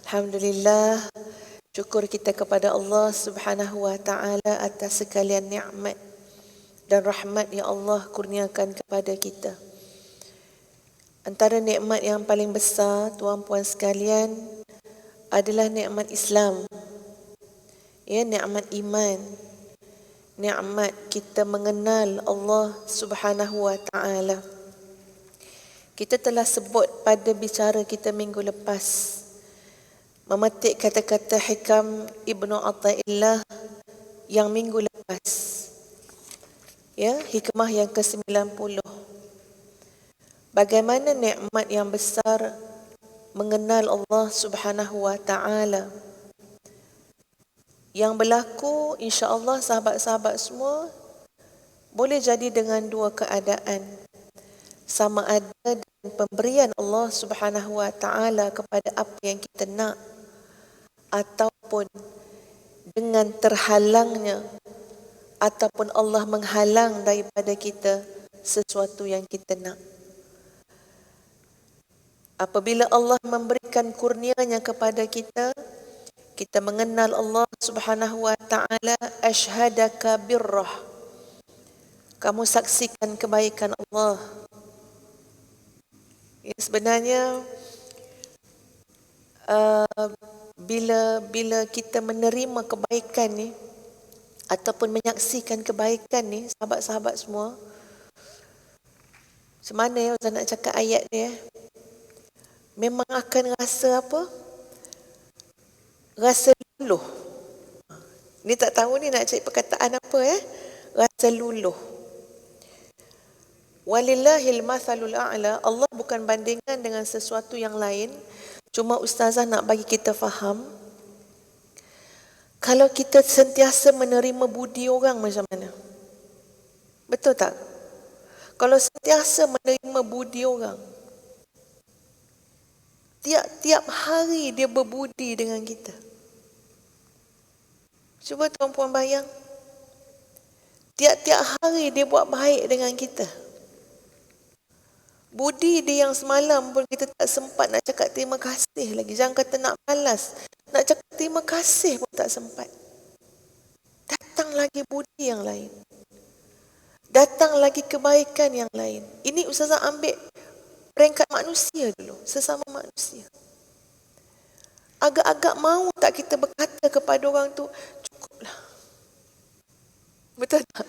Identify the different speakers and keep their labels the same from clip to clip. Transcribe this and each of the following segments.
Speaker 1: Alhamdulillah, syukur kita kepada Allah Subhanahu wa taala atas sekalian nikmat dan rahmat yang Allah kurniakan kepada kita. Antara nikmat yang paling besar, tuan-puan sekalian, adalah nikmat Islam. Ya, nikmat iman. Nikmat kita mengenal Allah Subhanahu wa taala. Kita telah sebut pada bicara kita minggu lepas, memetik kata-kata hikam Ibnu Athaillah yang minggu lepas. Ya, hikmah yang ke-90. Bagaimana nikmat yang besar mengenal Allah Subhanahu wa taala. Yang berlaku, insya-Allah sahabat-sahabat semua, boleh jadi dengan dua keadaan. Sama ada dengan pemberian Allah Subhanahu wa taala kepada apa yang kita nak, ataupun dengan terhalangnya, ataupun Allah menghalang daripada kita sesuatu yang kita nak. Apabila Allah memberikan kurnianya kepada kita, kita mengenal Allah Subhanahu wa taala, asyhadaka birrah. Kamu saksikan kebaikan Allah. Ya, sebenarnya bila kita menerima kebaikan ni ataupun menyaksikan kebaikan ni, sahabat-sahabat semua, semana ya Ustaz nak cakap ayat dia, memang akan rasa apa? Rasa luluh. Ni tak tahu ni nak cari perkataan apa ya? Rasa luluh. Walillahil mathalul a'la. Allah bukan bandingan dengan sesuatu yang lain. Cuma ustazah nak bagi kita faham, kalau kita sentiasa menerima budi orang macam mana? Betul tak? Kalau sentiasa menerima budi orang, tiap-tiap hari dia berbudi dengan kita. Cuba tuan-puan bayang. Tiap-tiap hari dia buat baik dengan kita. Budi dia yang semalam pun kita tak sempat nak cakap terima kasih lagi. Jangan kata nak balas. Nak cakap terima kasih pun tak sempat. Datang lagi budi yang lain. Datang lagi kebaikan yang lain. Ini ustazah ambil peringkat manusia dulu. Sesama manusia. Agak-agak mahu tak kita berkata kepada orang tu, cukuplah. Betul tak?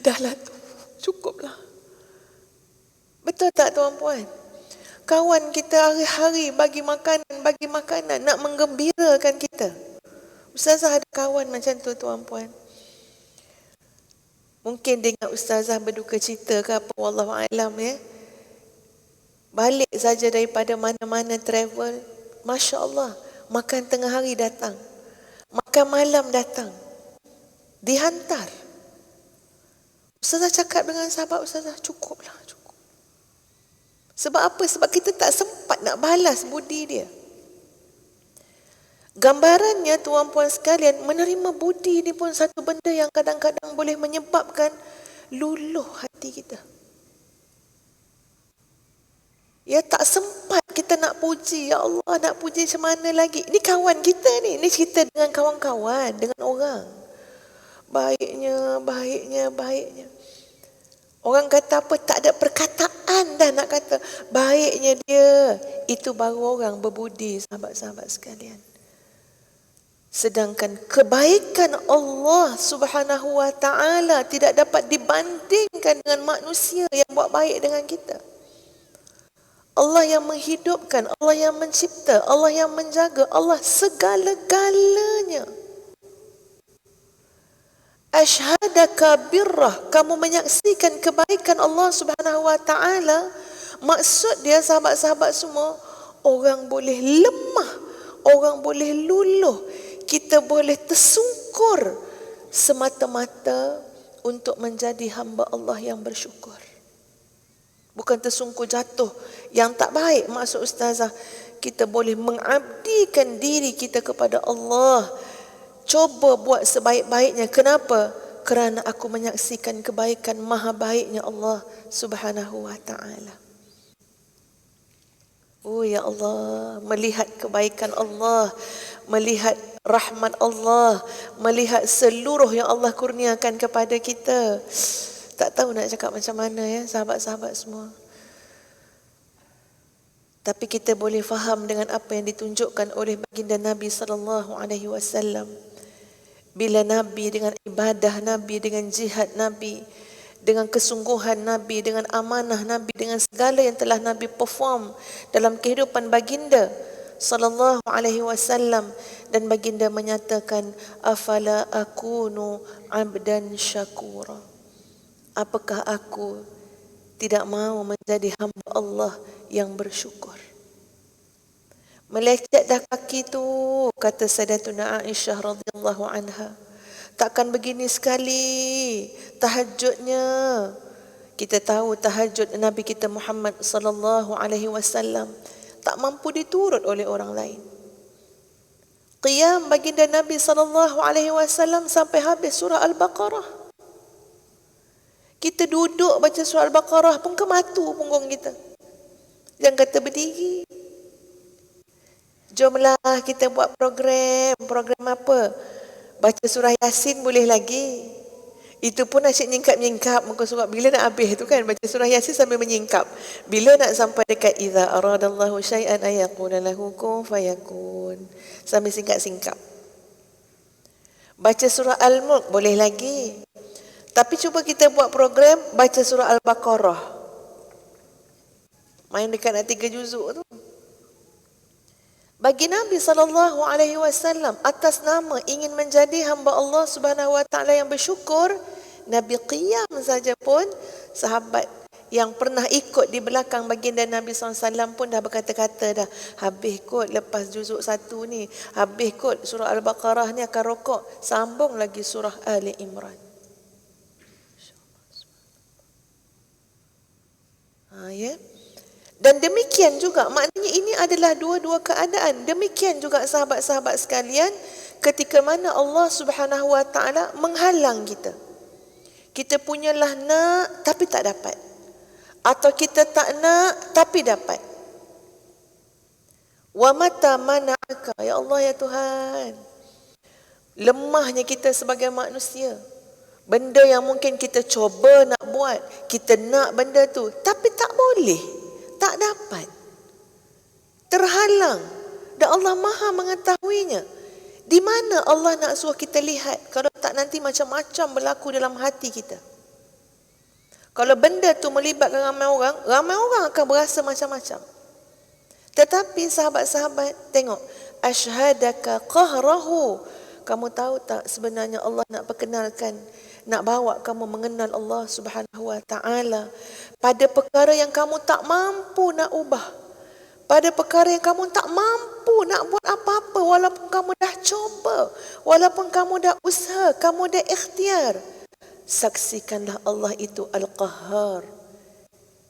Speaker 1: Dahlah tu, cukuplah. Betul tak tuan-puan? Kawan kita hari-hari bagi makanan, nak menggembirakan kita. Ustazah ada kawan macam tu tuan-puan. Mungkin dengan ustazah berduka cita ke apa, wallahu alam ya. Balik saja daripada mana-mana travel, Masya Allah, makan tengah hari datang. Makan malam datang. Dihantar. Ustazah cakap dengan sahabat ustazah, cukuplah, cukup. Sebab apa? Sebab kita tak sempat nak balas budi dia. Gambarannya tuan-puan sekalian, menerima budi ni pun satu benda yang kadang-kadang boleh menyebabkan luluh hati kita. Ya, tak sempat kita nak puji. Ya Allah, nak puji macam mana lagi? Ini kawan kita ni. Ini cerita dengan kawan-kawan, dengan orang. Baiknya. Orang kata apa? Tak ada perkataan dah nak kata. Baiknya dia. Itu baru orang berbudi, sahabat-sahabat sekalian. Sedangkan kebaikan Allah Subhanahu wa ta'ala tidak dapat dibandingkan dengan manusia yang buat baik dengan kita. Allah yang menghidupkan, Allah yang mencipta, Allah yang menjaga, Allah segala-galanya. Asyhadaka birrah, kamu menyaksikan kebaikan Allah Subhanahu wa ta'ala. Maksud dia sahabat-sahabat semua, orang boleh lemah, orang boleh luluh, kita boleh tersungkur semata-mata untuk menjadi hamba Allah yang bersyukur. Bukan tersungkur jatuh yang tak baik. Maksud ustazah, kita boleh mengabdikan diri kita kepada Allah. Cuba buat sebaik-baiknya. Kenapa? Kerana aku menyaksikan kebaikan maha baiknya Allah Subhanahu wa ta'ala. Oh ya Allah, melihat kebaikan Allah, melihat rahmat Allah, melihat seluruh yang Allah kurniakan kepada kita. Tak tahu nak cakap macam mana ya sahabat-sahabat semua. Tapi kita boleh faham dengan apa yang ditunjukkan oleh baginda Nabi sallallahu alaihi wasallam. Bila Nabi dengan ibadah Nabi, dengan jihad Nabi, dengan kesungguhan Nabi, dengan amanah Nabi, dengan segala yang telah Nabi perform dalam kehidupan baginda sallallahu alaihi wasallam, dan baginda menyatakan, afala akunu abdan syakura. Apakah aku tidak mahu menjadi hamba Allah yang bersyukur? Melecet dah kaki tu, kata Sayyidatuna Aisyah radhiyallahu anha. Takkan begini sekali tahajudnya. Kita tahu tahajud Nabi kita Muhammad sallallahu alaihi wasallam tak mampu diturut oleh orang lain. Qiyam baginda Nabi sallallahu alaihi wasallam sampai habis surah Al-Baqarah. Kita duduk baca surah Al-Baqarah pun kematu punggung kita. Jangan kata berdiri. Jomlah kita buat program apa? Baca surah Yasin boleh lagi. Itu pun asyik nyingkap-nyingkap muka surat. Bila nak habis tu kan, baca surah Yasin sambil menyingkap. Bila nak sampai dekat idza aradallahu syai'an ayaqula lahu kun fayakun, sambil singkap-singkap. Baca surah Al-Mulk boleh lagi. Tapi cuba kita buat program baca surah Al-Baqarah. Main dekat nak 3 juzuk tu. Bagi Nabi sallallahu alaihi wasallam, atas nama ingin menjadi hamba Allah Subhanahu wa taala yang bersyukur, Nabi qiyam saja pun sahabat yang pernah ikut di belakang baginda Nabi SAW pun dah berkata-kata dah, habis kot lepas juzuk 1 ni, habis kot surah Al-Baqarah ni akan rokok, sambung lagi surah Ali Imran. Ya. Dan demikian juga, maknanya ini adalah dua-dua keadaan. Demikian juga sahabat-sahabat sekalian, ketika mana Allah Subhanahu wa taala menghalang kita. Kita punyalah nak tapi tak dapat. Atau kita tak nak tapi dapat. Wa mata mana'aka, ya Allah ya Tuhan. Lemahnya kita sebagai manusia. Benda yang mungkin kita cuba nak buat, kita nak benda tu, tapi tak boleh. Tak dapat. Terhalang. Dan Allah Maha mengetahuinya. Di mana Allah nak suruh kita lihat? Kalau tak, nanti macam-macam berlaku dalam hati kita. Kalau benda tu melibatkan ramai orang akan berasa macam-macam. Tetapi sahabat-sahabat, tengok. Ashhadaka qahrahu. Kamu tahu tak sebenarnya Allah nak perkenalkan, nak bawa kamu mengenal Allah Subhanahu wa taala pada perkara yang kamu tak mampu nak ubah. Pada perkara yang kamu tak mampu nak buat apa-apa, walaupun kamu dah coba, walaupun kamu dah usaha, kamu dah ikhtiar. Saksikanlah Allah itu Al-Qahhar,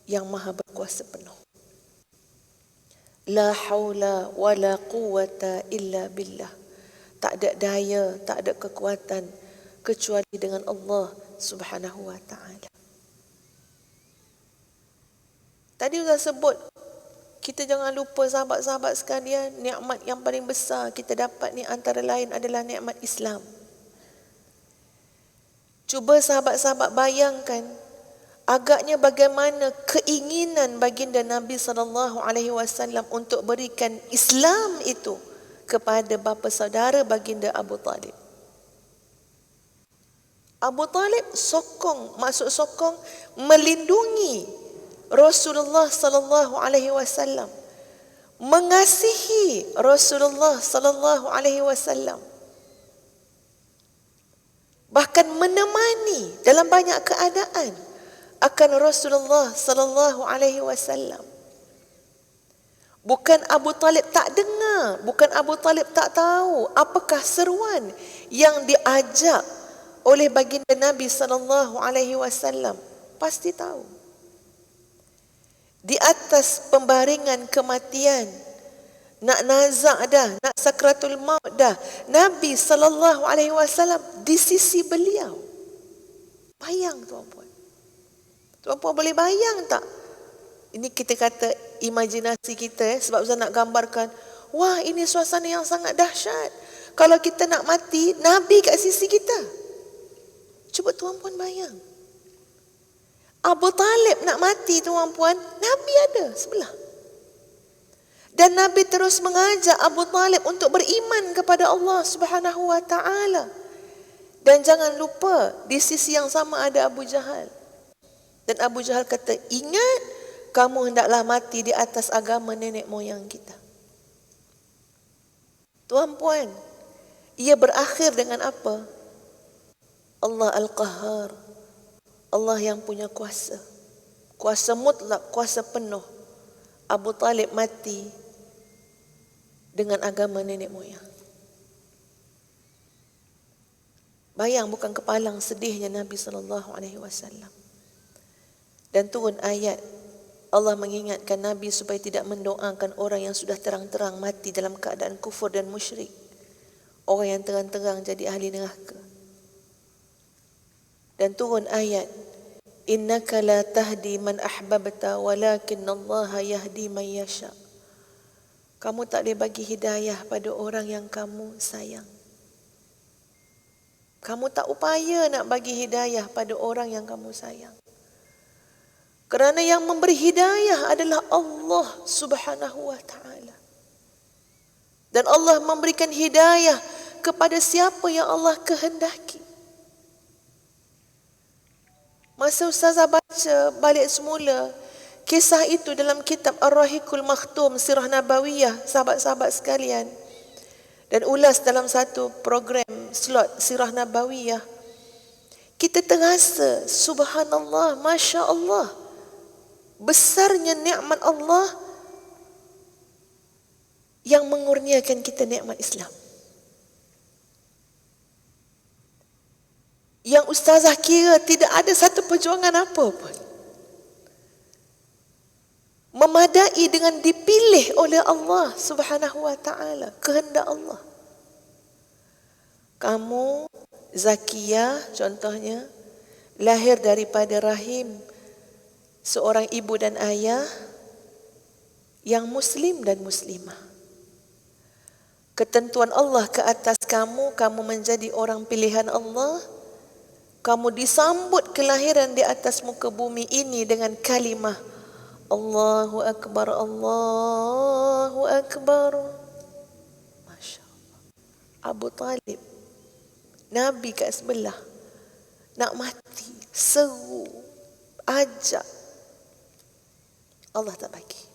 Speaker 1: yang maha berkuasa penuh. La haula wa la quwwata illa billah. Tak ada daya, tak ada kekuatan kecuali dengan Allah Subhanahu wa taala. Tadi Ustaz sebut, kita jangan lupa sahabat-sahabat sekalian, nikmat yang paling besar kita dapat ni antara lain adalah nikmat Islam. Cuba sahabat-sahabat bayangkan, agaknya bagaimana keinginan baginda Nabi sallallahu alaihi wasallam untuk berikan Islam itu kepada bapa saudara baginda Abu Talib. Abu Talib sokong melindungi Rasulullah sallallahu alaihi wasallam, mengasihi Rasulullah sallallahu alaihi wasallam, bahkan menemani dalam banyak keadaan akan Rasulullah sallallahu alaihi wasallam. Bukan Abu Talib tak dengar, bukan Abu Talib tak tahu apakah seruan yang diajak oleh baginda Nabi sallallahu alaihi wasallam. Pasti tahu. Di atas pembaringan kematian, nak nazak dah, nak sakratul maut dah, Nabi sallallahu alaihi wasallam di sisi beliau. Bayang tuan-puan. Tuan-puan boleh bayang tak? Ini kita kata imajinasi kita sebab Ustaz nak gambarkan, wah ini suasana yang sangat dahsyat. Kalau kita nak mati, Nabi kat sisi kita. Cuba tuan-puan bayang. Abu Talib nak mati tuan-puan, Nabi ada sebelah. Dan Nabi terus mengajak Abu Talib untuk beriman kepada Allah Subhanahu wa taala. Dan jangan lupa di sisi yang sama ada Abu Jahal. Dan Abu Jahal kata, ingat kamu hendaklah mati di atas agama nenek moyang kita. Tuan-puan, ia berakhir dengan apa? Allah Al-Qahhar. Allah yang punya kuasa. Kuasa mutlak, kuasa penuh. Abu Talib mati dengan agama nenek moyang. Bayang bukan kepalang sedihnya Nabi SAW. Dan turun ayat Allah mengingatkan Nabi supaya tidak mendoakan orang yang sudah terang-terang mati dalam keadaan kufur dan musyrik. Orang yang terang-terang jadi ahli neraka. Dan turun ayat innaka la tahdi man ahbabta walakinallaha yahdi man yasha. Kamu tak boleh bagi hidayah pada orang yang kamu sayang. Kamu tak upaya nak bagi hidayah pada orang yang kamu sayang. Kerana yang memberi hidayah adalah Allah Subhanahu wa taala. Dan Allah memberikan hidayah kepada siapa yang Allah kehendaki. Masa Ustazah baca balik semula kisah itu dalam kitab Ar-Rahiqul Makhtum Sirah Nabawiyah, sahabat-sahabat sekalian, dan ulas dalam satu program slot Sirah Nabawiyah, kita terasa subhanallah, masya Allah, besarnya nikmat Allah yang mengurniakan kita nikmat Islam. Yang Ustazah kira tidak ada satu perjuangan apa pun memadai dengan dipilih oleh Allah Subhanahu wa taala, kehendak Allah. Kamu Zakiyah contohnya lahir daripada rahim seorang ibu dan ayah yang muslim dan muslimah. Ketentuan Allah ke atas kamu, kamu menjadi orang pilihan Allah. Kamu disambut kelahiran di atas muka bumi ini dengan kalimah Allahu Akbar, Allahu Akbar. Masya Allah. Abu Talib, Nabi kat sebelah, nak mati, seru, ajak. Allah tak bagi.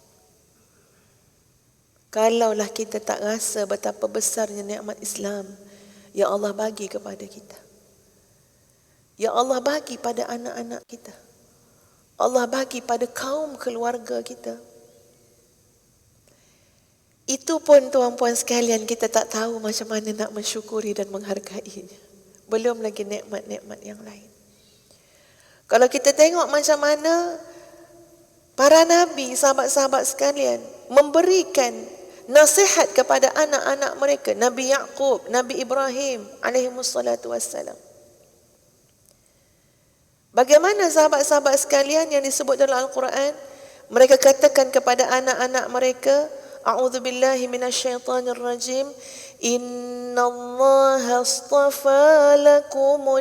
Speaker 1: Kalaulah kita tak rasa betapa besarnya nikmat Islam yang Allah bagi kepada kita, yang Allah bagi pada anak-anak kita, Allah bagi pada kaum keluarga kita, itu pun tuan-puan sekalian kita tak tahu macam mana nak mensyukuri dan menghargainya. Belum lagi nikmat-nikmat yang lain. Kalau kita tengok macam mana para nabi, sahabat-sahabat sekalian, memberikan nasihat kepada anak-anak mereka, Nabi Yaqub, Nabi Ibrahim alaihimussalatu wassalam. Bagaimana sahabat-sahabat sekalian yang disebut dalam Al-Quran, mereka katakan kepada anak-anak mereka, a'udzubillahi minasyaitanir rajim, innallaha astafa lakumuddin.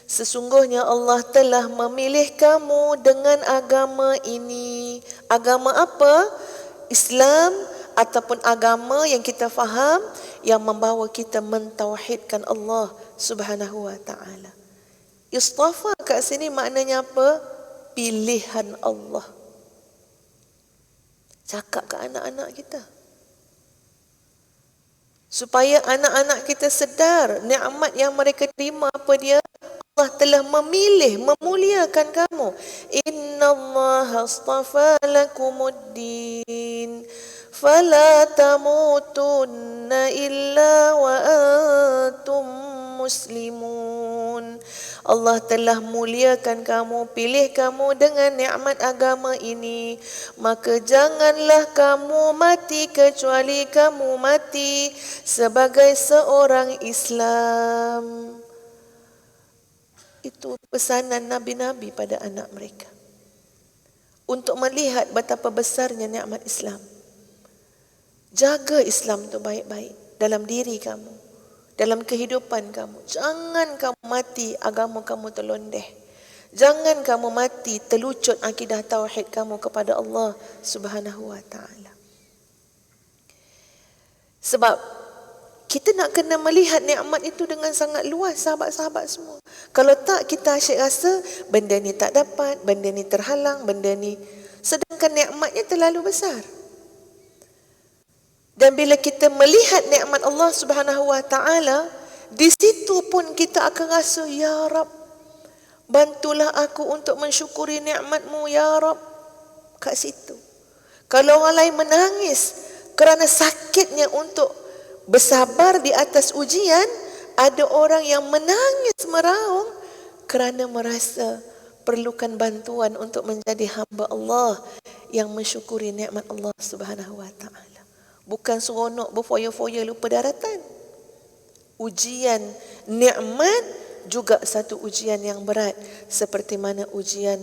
Speaker 1: Sesungguhnya Allah telah memilih kamu dengan agama ini. Agama apa? Islam, ataupun agama yang kita faham yang membawa kita mentauhidkan Allah Subhanahu wa taala. Istafa kat sini maknanya apa? Pilihan Allah. Cakap ke anak-anak kita, supaya anak-anak kita sedar nikmat yang mereka terima apa dia? Allah telah memilih, memuliakan kamu. Innallaha astafa lakumuddin fala tamutunna illa wa antum muslimun. Allah telah muliakan kamu, pilih kamu dengan nikmat agama ini, maka janganlah kamu mati kecuali kamu mati sebagai seorang Islam. Itu pesanan nabi-nabi pada anak mereka. untuk melihat betapa besarnya nikmat Islam. Jaga Islam tu baik-baik dalam diri kamu, dalam kehidupan kamu. Jangan kamu mati agama kamu terlondeh. Jangan kamu mati terlucut akidah tauhid kamu kepada Allah Subhanahu wa taala. Sebab kita nak kena melihat nikmat itu dengan sangat luas, sahabat-sahabat semua. Kalau tak, kita asyik rasa benda ni tak dapat, benda ni terhalang, benda ni, sedangkan nikmatnya terlalu besar. Dan bila kita melihat nikmat Allah Subhanahu wa taala, di situ pun kita akan rasa, ya Rab, bantulah aku untuk mensyukuri nikmat-Mu ya Rab. Kat situ. Kalau orang lain menangis kerana sakitnya untuk bersabar di atas ujian, ada orang yang menangis meraung kerana merasa perlukan bantuan untuk menjadi hamba Allah yang mensyukuri nikmat Allah Subhanahu wa taala. Bukan seronok berfoya-foya lupa daratan. Ujian nikmat juga satu ujian yang berat, seperti mana ujian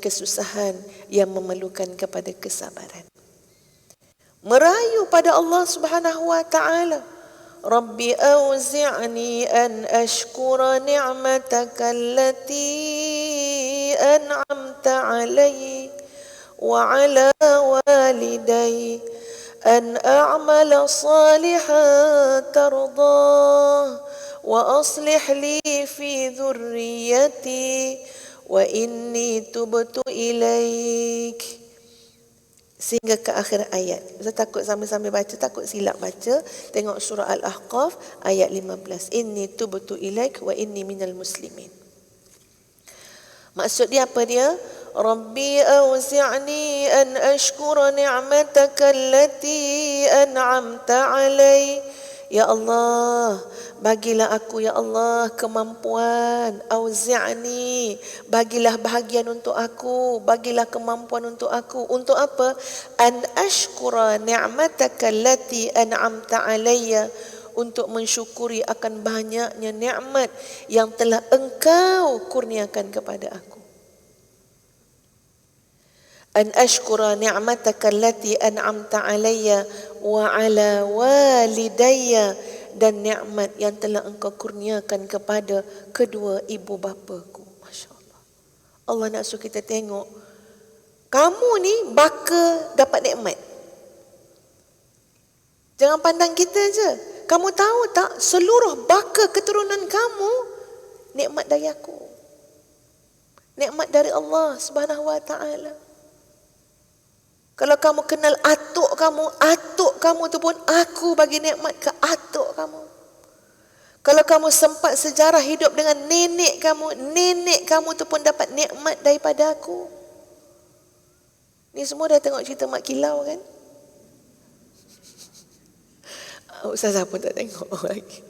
Speaker 1: kesusahan yang memerlukan kepada kesabaran. Merayu pada Allah Subhanahu wa taala, Rabbi auzi'ni an ashkura ni'mataka allati an'amta 'alayya wa 'ala walidayya أن أعمل صالحا ترضاه وأصلح لي في ذريتي وإني تبت إليك. Sehingga ke akhir ayat. Saya takut sambil-sambil baca, takut silap baca. Tengok surah Al-Ahqaf ayat 15. Inni tubtu ilaik wa inni minal muslimin. Maksud dia apa dia? Rabbi auzi'ni an ashkura ni'mataka allati an'amta 'alai. Ya Allah, bagilah aku ya Allah kemampuan. Auzi'ni, bagilah bahagian untuk aku, bagilah kemampuan untuk aku. Untuk apa? An ashkura ni'mataka allati an'amta 'alayya, untuk mensyukuri akan banyaknya nikmat yang telah Engkau kurniakan kepada aku. An ashkura ni'mataka allati an'amta 'alayya wa 'ala walidayya, dan nikmat yang telah Engkau kurniakan kepada kedua ibu bapaku. Masya-Allah. Allah nak suruh kita tengok, kamu ni baka dapat nikmat. Jangan pandang kita je. Kamu tahu tak, seluruh baka keturunan kamu nikmat dari aku. Nikmat dari Allah Subhanahu wa taala. Kalau kamu kenal atuk kamu tu pun aku bagi nikmat ke atuk kamu. Kalau kamu sempat sejarah hidup dengan nenek kamu tu pun dapat nikmat daripada aku. Ni semua dah tengok cerita Mak Kilau kan? Ustazah pun tak tengok lagi.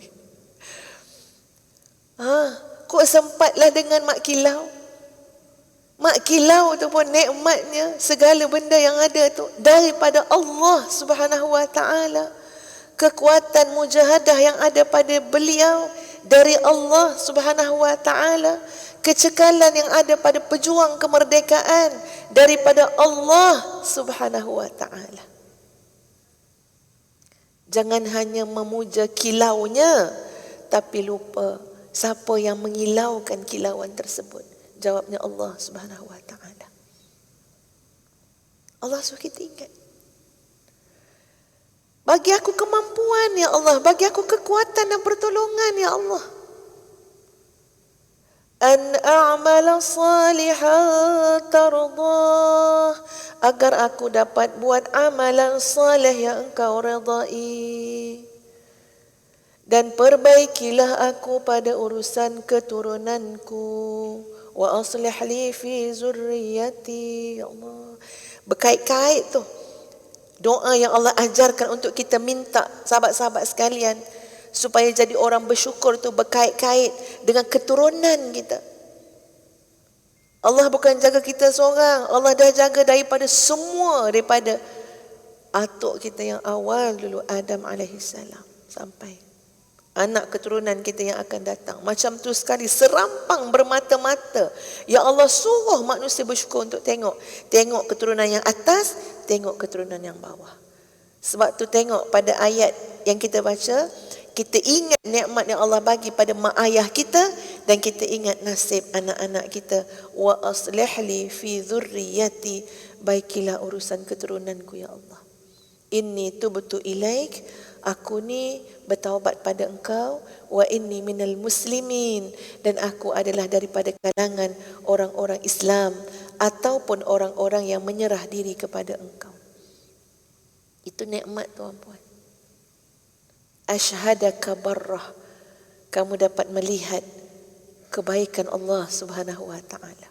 Speaker 1: Kok sempatlah dengan Mak Kilau? Mak Kilau tu pun nikmatnya, segala benda yang ada tu daripada Allah Subhanahu wa taala. Kekuatan mujahadah yang ada pada beliau dari Allah Subhanahu wa taala. Kecekalan yang ada pada pejuang kemerdekaan daripada Allah Subhanahu wa taala. Jangan hanya memuja kilaunya, tapi lupa siapa yang mengilaukan kilauan tersebut. Jawabnya Allah Subhanahu wa taala. Allah suruh kita ingat. Bagi aku kemampuan ya Allah, bagi aku kekuatan dan pertolongan ya Allah. An a'mala salihan tardah, agar aku dapat buat amalan saleh yang Engkau redai. Dan perbaikilah aku pada urusan keturunanku. Wa aslih li fi zurriyati. Ya Allah, berkait-kait tu doa yang Allah ajarkan untuk kita minta, sahabat-sahabat sekalian, supaya jadi orang bersyukur tu berkait-kait dengan keturunan kita. Allah bukan jaga kita seorang, Allah dah jaga daripada semua, daripada atuk kita yang awal dulu, Adam alaihissalam, sampai anak keturunan kita yang akan datang. Macam tu sekali, serampang bermata-mata. Ya Allah suruh manusia bersyukur untuk tengok. Tengok keturunan yang atas, tengok keturunan yang bawah. Sebab tu tengok pada ayat yang kita baca, kita ingat nikmat yang Allah bagi pada mak ayah kita, dan kita ingat nasib anak-anak kita. Wa aslih li fi dzurriyyati, baikilah urusan keturunanku ya Allah. Inni tubtu ilaik, aku ni bertaubat pada engkau. Wa inni minal muslimin, dan aku adalah daripada kalangan orang-orang Islam ataupun orang-orang yang menyerah diri kepada engkau. Itu nikmat tuan-puan. Asyhadaka barrah, kamu dapat melihat kebaikan Allah Subhanahu wa taala.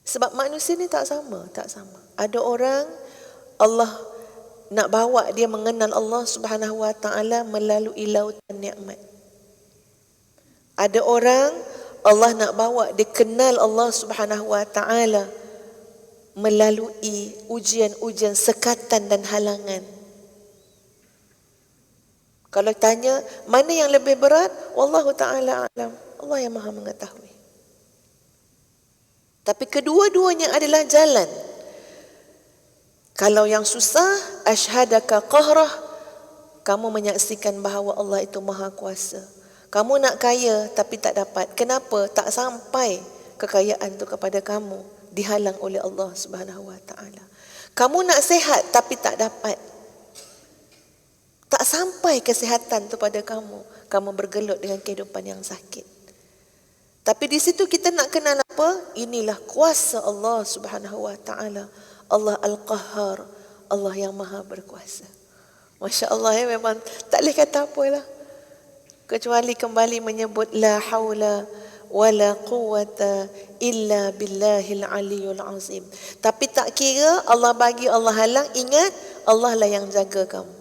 Speaker 1: Sebab manusia ni tak sama. Ada orang Allah nak bawa dia mengenal Allah Subhanahu wa taala melalui lautan nikmat. Ada orang Allah nak bawa dia kenal Allah Subhanahu wa taala melalui ujian-ujian sekatan dan halangan. Kalau tanya mana yang lebih berat, wallahu taala alam, Allah yang Maha mengetahui. Tapi kedua-duanya adalah jalan. Kalau yang susah, asyhadaka qahrah, kamu menyaksikan bahawa Allah itu Maha Kuasa. Kamu nak kaya tapi tak dapat. Kenapa? Tak sampai kekayaan itu kepada kamu, dihalang oleh Allah Subhanahu wa taala. Kamu nak sehat tapi tak dapat. Tak sampai kesihatan itu pada kamu. Kamu bergelut dengan kehidupan yang sakit. Tapi di situ kita nak kenal apa? Inilah kuasa Allah Subhanahu wa taala. Allah Al-Qahhar, Allah yang Maha berkuasa. Masya Allah ya, memang tak boleh kata apalah, kecuali kembali menyebut la haula wala quwata illa billahil aliyul azim. Tapi tak kira Allah bagi, Allah halang, ingat Allah lah yang jaga kamu.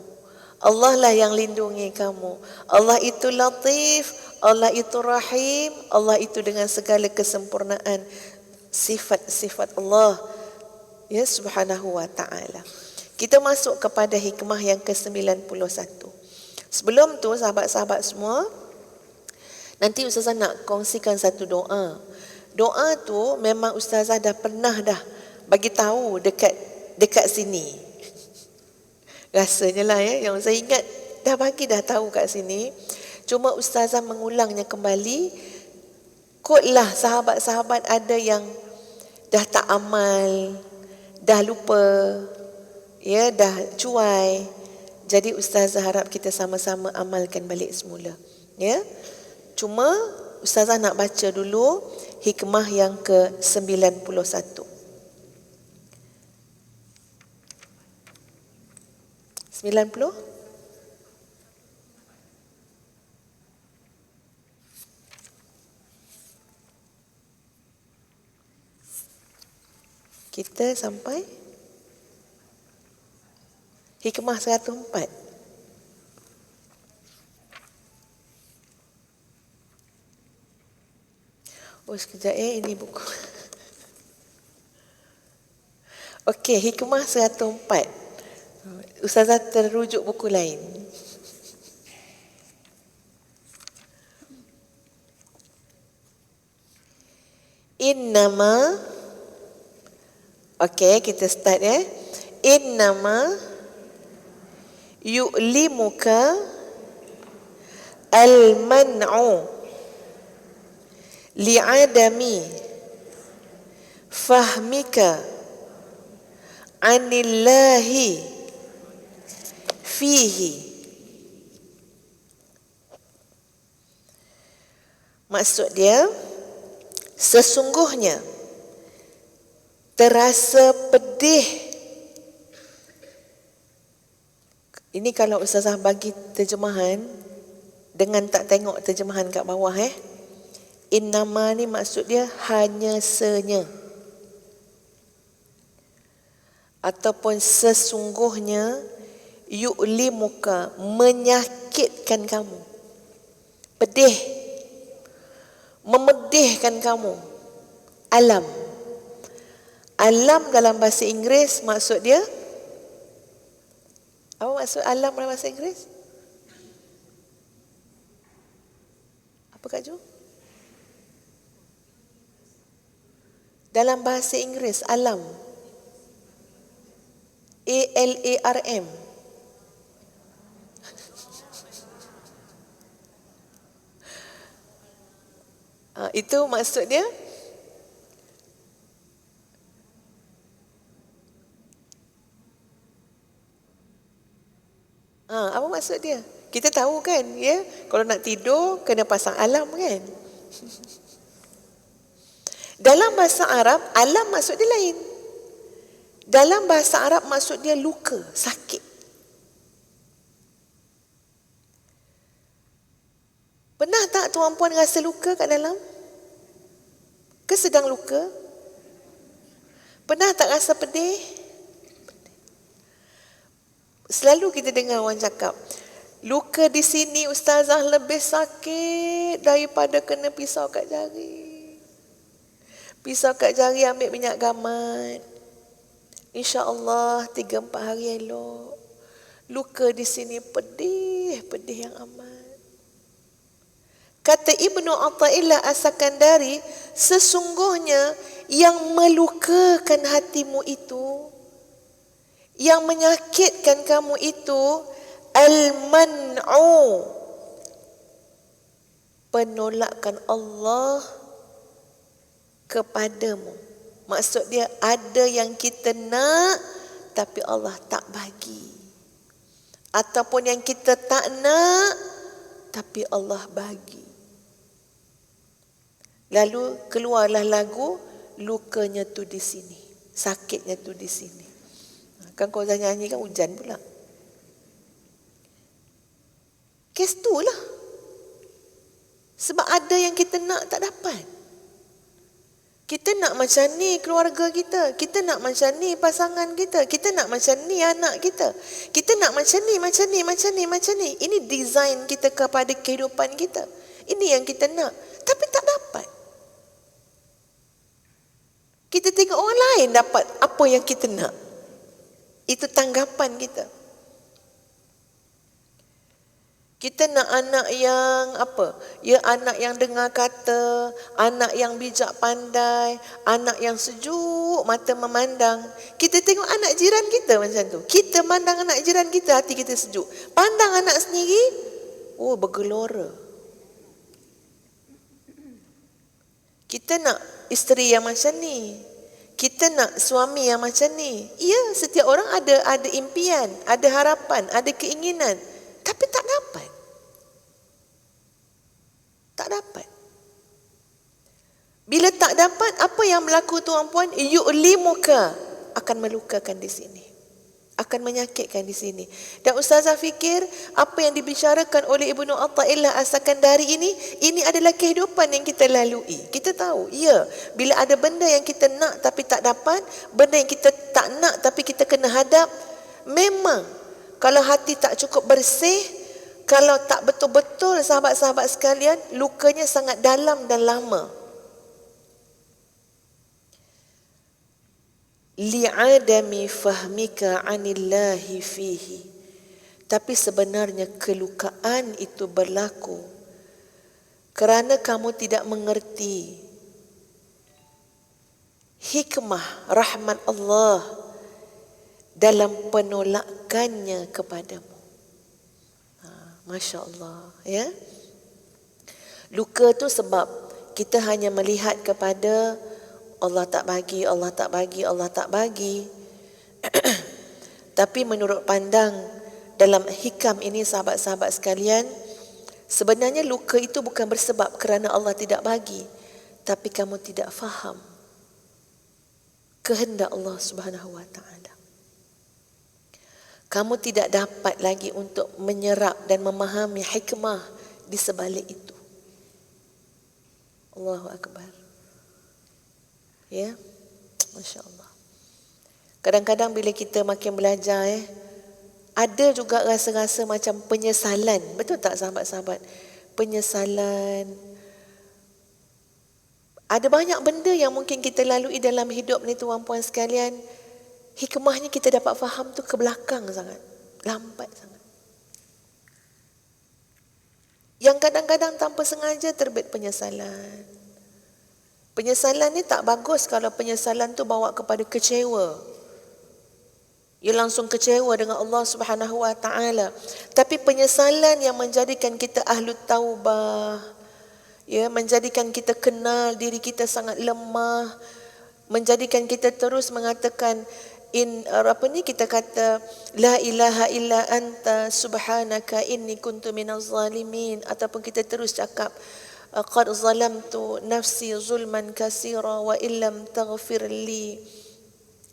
Speaker 1: Allah lah yang lindungi kamu. Allah itu latif, Allah itu rahim, Allah itu dengan segala kesempurnaan sifat-sifat Allah ya Subhanahu wa taala. Kita masuk kepada hikmah yang ke-91. Sebelum tu sahabat-sahabat semua, nanti Ustazah nak kongsikan satu doa. Doa tu memang Ustazah dah pernah dah bagi tahu dekat sini. Rasanya lah ya, yang saya ingat dah bagi dah tahu kat sini. Cuma Ustazah mengulangnya kembali. Kotlah sahabat-sahabat ada yang dah tak amal, dah lupa, ya, dah cuai. Jadi Ustazah harap kita sama-sama amalkan balik semula. Ya. Cuma Ustazah nak baca dulu hikmah yang ke-91. 90? Kita sampai hikmah 104. Oh sekejap ini buku. Okey, hikmah 104. Ustazah terujuk buku lain. Innama, okey kita start ya. Innama yu'limuka al-man'u li'adami fahmika anillahi fihi. Maksud dia, sesungguhnya terasa pedih. Ini kalau Ustazah bagi terjemahan dengan tak tengok terjemahan kat bawah Innama ni maksud dia hanya senya, ataupun sesungguhnya yu'limuka, menyakitkan kamu, pedih, memedihkan kamu. Alam dalam bahasa Inggeris maksud dia, apa maksud alam dalam bahasa Inggeris? Apa Kak Jo? Dalam bahasa Inggeris, alam. A-L-A-R-M. Itu maksud dia. Apa maksud dia? Kita tahu kan, ya, kalau nak tidur kena pasang alam kan. Dalam bahasa Arab, alam maksud dia lain. Dalam bahasa Arab maksud dia luka, sakit. Pernah tak tuan-puan rasa luka kat dalam? Ke sedang luka? Pernah tak rasa pedih? Selalu kita dengar orang cakap, luka di sini ustazah lebih sakit daripada kena pisau kat jari. Pisau kat jari ambil minyak gamat. InsyaAllah 3-4 hari elok. Luka di sini pedih yang amat. Kata Ibnu Athaillah As-Sakandari, sesungguhnya yang melukakan hatimu itu, yang menyakitkan kamu itu, al-man'u, penolakan Allah kepadamu. Maksud dia ada yang kita nak tapi Allah tak bagi, ataupun yang kita tak nak tapi Allah bagi. Lalu keluarlah lagu, lukanya tu di sini, sakitnya tu di sini. Kan kau dah nyanyi kan hujan pula. Kes tu lah. Sebab ada yang kita nak tak dapat. Kita nak macam ni keluarga kita. Kita nak macam ni pasangan kita. Kita nak macam ni anak kita. Kita nak macam ni, macam ni, macam ni, macam ni. Ini design kita kepada kehidupan kita. Ini yang kita nak. Tapi tak dapat. Kita tengok orang lain dapat apa yang kita nak. Itu tanggapan kita. Kita nak anak yang apa? Ya, anak yang dengar kata, anak yang bijak pandai, anak yang sejuk mata memandang. Kita tengok anak jiran kita macam tu. Kita pandang anak jiran kita, hati kita sejuk. Pandang anak sendiri, oh bergelora. Kita nak isteri yang macam ni. Kita nak suami yang macam ni. Ya, setiap orang ada impian, ada harapan, ada keinginan. Tapi tak dapat. Tak dapat. Bila tak dapat, apa yang berlaku tuan-puan? Yu'limuka, akan melukakan di sini. Akan menyakitkan di sini. Dan ustazah fikir, apa yang dibicarakan oleh Ibnu Athaillah As-Sakandari ini adalah kehidupan yang kita lalui. Kita tahu, ya, bila ada benda yang kita nak tapi tak dapat, benda yang kita tak nak tapi kita kena hadap, memang kalau hati tak cukup bersih, kalau tak betul-betul sahabat-sahabat sekalian, lukanya sangat dalam dan lama. Li'adami fahmika anillahi fihi. Tapi sebenarnya kelukaan itu berlaku kerana kamu tidak mengerti hikmah rahmat Allah dalam penolakannya kepadamu. Masya Allah, ya. Luka tu sebab kita hanya melihat kepada Allah tak bagi, Allah tak bagi, Allah tak bagi. Tapi menurut pandang dalam hikam ini sahabat-sahabat sekalian, sebenarnya luka itu bukan bersebab kerana Allah tidak bagi, tapi kamu tidak faham kehendak Allah Subhanahu wa taala. Kamu tidak dapat lagi untuk menyerap dan memahami hikmah di sebalik itu. Allahu Akbar. Ya, Masya Allah. Kadang-kadang bila kita makin belajar, ada juga rasa-rasa macam penyesalan. Betul tak sahabat-sahabat? Penyesalan. Ada banyak benda yang mungkin kita lalui dalam hidup ni tuan-puan sekalian. Hikmahnya kita dapat faham tu ke belakang sangat. Lambat sangat. Yang kadang-kadang tanpa sengaja terbit penyesalan. Penyesalan ni tak bagus kalau penyesalan tu bawa kepada kecewa. Ia langsung kecewa dengan Allah Subhanahu Wa Taala. Tapi penyesalan yang menjadikan kita ahlu taubah, ya, menjadikan kita kenal diri kita sangat lemah, menjadikan kita terus mengatakan kita kata la ilaha illa anta subhanaka inni kuntu minaz zalimin, ataupun kita terus cakap qad zalamtu nafsi zulman katsira wa illam taghfir li,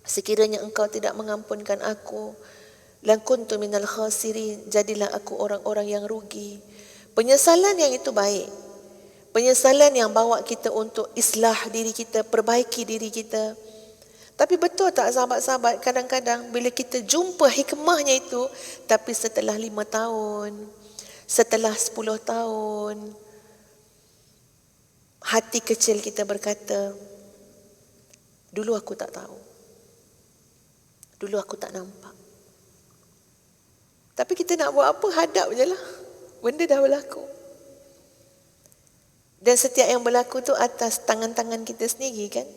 Speaker 1: sekiranya engkau tidak mengampunkan aku, la kuntu minal khasirin, jadilah aku orang-orang yang rugi. Penyesalan yang itu baik. Penyesalan yang bawa kita untuk islah diri kita, perbaiki diri kita. Tapi betul tak sahabat-sahabat, kadang-kadang bila kita jumpa hikmahnya itu, tapi setelah 5 tahun, setelah 10 tahun, hati kecil kita berkata, dulu aku tak tahu. Dulu aku tak nampak. Tapi kita nak buat apa? Hadap je lah. Benda dah berlaku. Dan setiap yang berlaku tu atas tangan-tangan kita sendiri kan?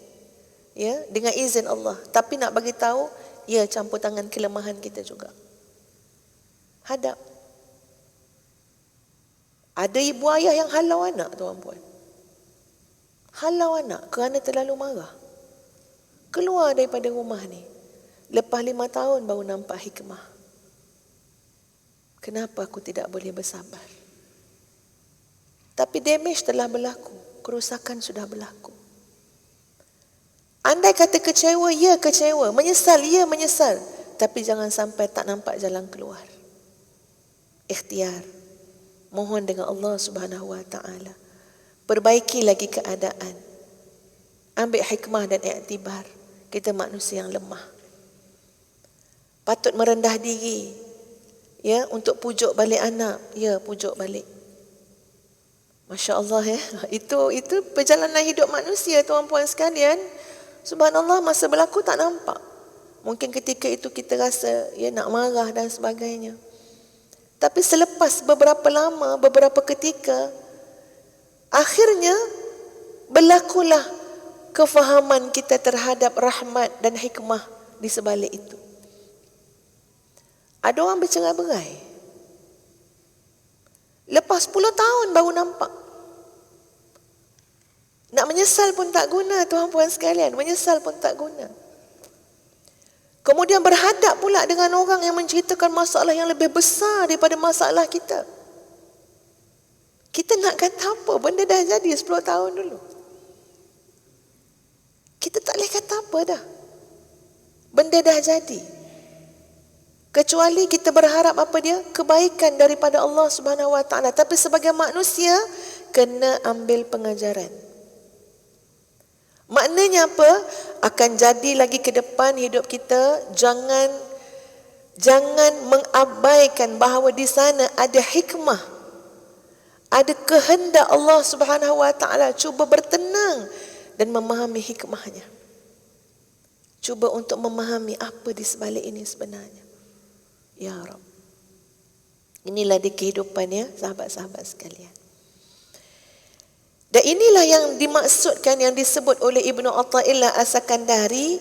Speaker 1: Ya, dengan izin Allah. Tapi nak bagi tahu, ya, campur tangan kelemahan kita juga. Hadap. Ada ibu ayah yang halau anak, tuan-puan. Halau anak kerana terlalu marah. Keluar daripada rumah ni. Lepas 5 tahun baru nampak hikmah. Kenapa aku tidak boleh bersabar? Tapi damage telah berlaku. Kerusakan sudah berlaku. Andai kata kecewa, ya kecewa. Menyesal, ya menyesal. Tapi jangan sampai tak nampak jalan keluar. Ikhtiar. Mohon dengan Allah Subhanahu Wa Taala. Perbaiki lagi keadaan. Ambil hikmah dan iktibar. Kita manusia yang lemah. Patut merendah diri. Ya, untuk pujuk balik anak. Ya, pujuk balik. Masya Allah ya. Itu perjalanan hidup manusia, tuan-puan sekalian. Subhanallah, masa berlaku tak nampak. Mungkin ketika itu kita rasa ya nak marah dan sebagainya. Tapi selepas beberapa lama, beberapa ketika, akhirnya berlakulah kefahaman kita terhadap rahmat dan hikmah di sebalik itu. Ada orang bercerai-berai. Lepas 10 tahun baru nampak. Nak menyesal pun tak guna, tuan-puan sekalian. Menyesal pun tak guna. Kemudian berhadap pula dengan orang yang menceritakan masalah yang lebih besar daripada masalah kita. Kita nak kata apa? Benda dah jadi 10 tahun dulu. Kita tak boleh kata apa dah. Benda dah jadi. Kecuali kita berharap apa dia? Kebaikan daripada Allah Subhanahu Wa Taala. Tapi sebagai manusia, kena ambil pengajaran. Maknanya apa? Akan jadi lagi ke depan hidup kita, jangan mengabaikan bahawa di sana ada hikmah. Ada kehendak Allah Subhanahu Wa Taala. Cuba bertenang dan memahami hikmahnya. Cuba untuk memahami apa di sebalik ini sebenarnya. Ya Rabb. Inilah di kehidupannya sahabat-sahabat sekalian. Dan inilah yang dimaksudkan, yang disebut oleh Ibnu Athaillah As-Sakandari,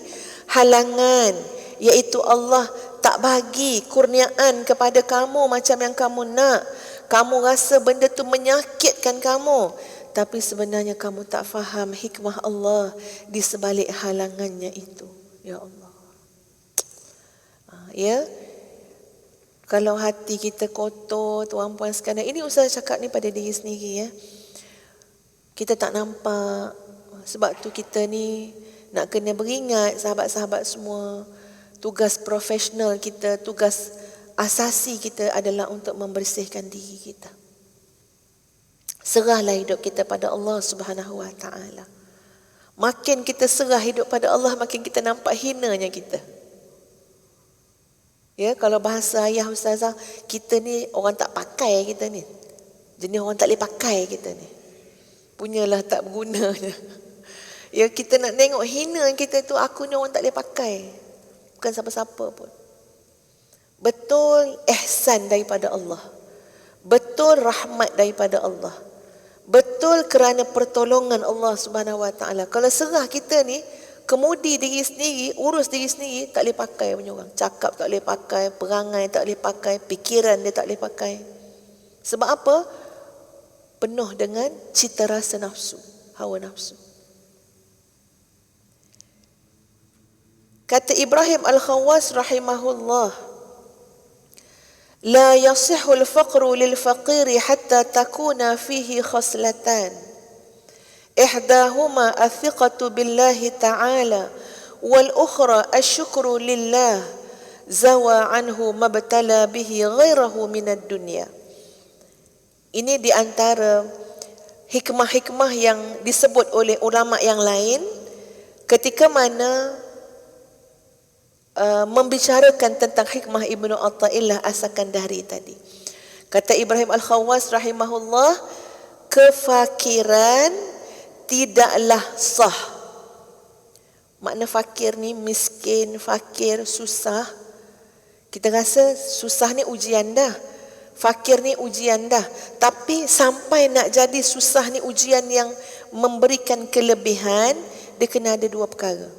Speaker 1: halangan, iaitu Allah tak bagi kurniaan kepada kamu macam yang kamu nak. Kamu rasa benda tu menyakitkan kamu, tapi sebenarnya kamu tak faham hikmah Allah di sebalik halangannya itu. Ya Allah. Ya. Kalau hati kita kotor, tuan-puan sekalian, ini Ustaz cakap ni pada diri sendiri ya. Kita tak nampak. Sebab tu kita ni nak kena beringat sahabat-sahabat semua. Tugas profesional kita, tugas asasi kita adalah untuk membersihkan diri kita. Serahlah hidup kita pada Allah Subhanahu Wa Taala. Makin kita serah hidup pada Allah, makin kita nampak hinanya kita. Ya, kalau bahasa ayah Ustazah, kita ni orang tak pakai kita ni. Jenis orang tak boleh pakai kita ni. Punyalah tak berguna. Ya, kita nak tengok hina kita tu, aku ni orang tak boleh pakai. Bukan siapa-siapa pun. Betul ihsan daripada Allah. Betul betul rahmat daripada Allah. Betul kerana pertolongan Allah Subhanahu Wa Taala. Kalau serah kita ni kemudi diri sendiri, urus diri sendiri, tak boleh pakai punya orang. Cakap tak boleh pakai, perangai tak boleh pakai, fikiran dia tak boleh pakai. Sebab apa? Penuh dengan cita rasa nafsu, hawa nafsu. Kata Ibrahim Al-Khawwas rahimahullah, la yasihhu al-faqru lil-faqiri hatta takuna fihi khaslatan. Ihdahuma athiqatu billahi ta'ala wal ukhra asyukru lillah zawa anhu mabtala bihi ghairahu minad dunya. Ini di antara hikmah-hikmah yang disebut oleh ulama yang lain ketika mana membicarakan tentang hikmah Ibnu Athaillah As-Sakandari tadi. Kata Ibrahim Al-Khawwas rahimahullah, kefakiran tidaklah sah. Makna fakir ni miskin, fakir, susah. Kita rasa susah ni ujian dah, fakir ni ujian dah. Tapi sampai nak jadi susah ni ujian yang memberikan kelebihan, dia kena ada dua perkara.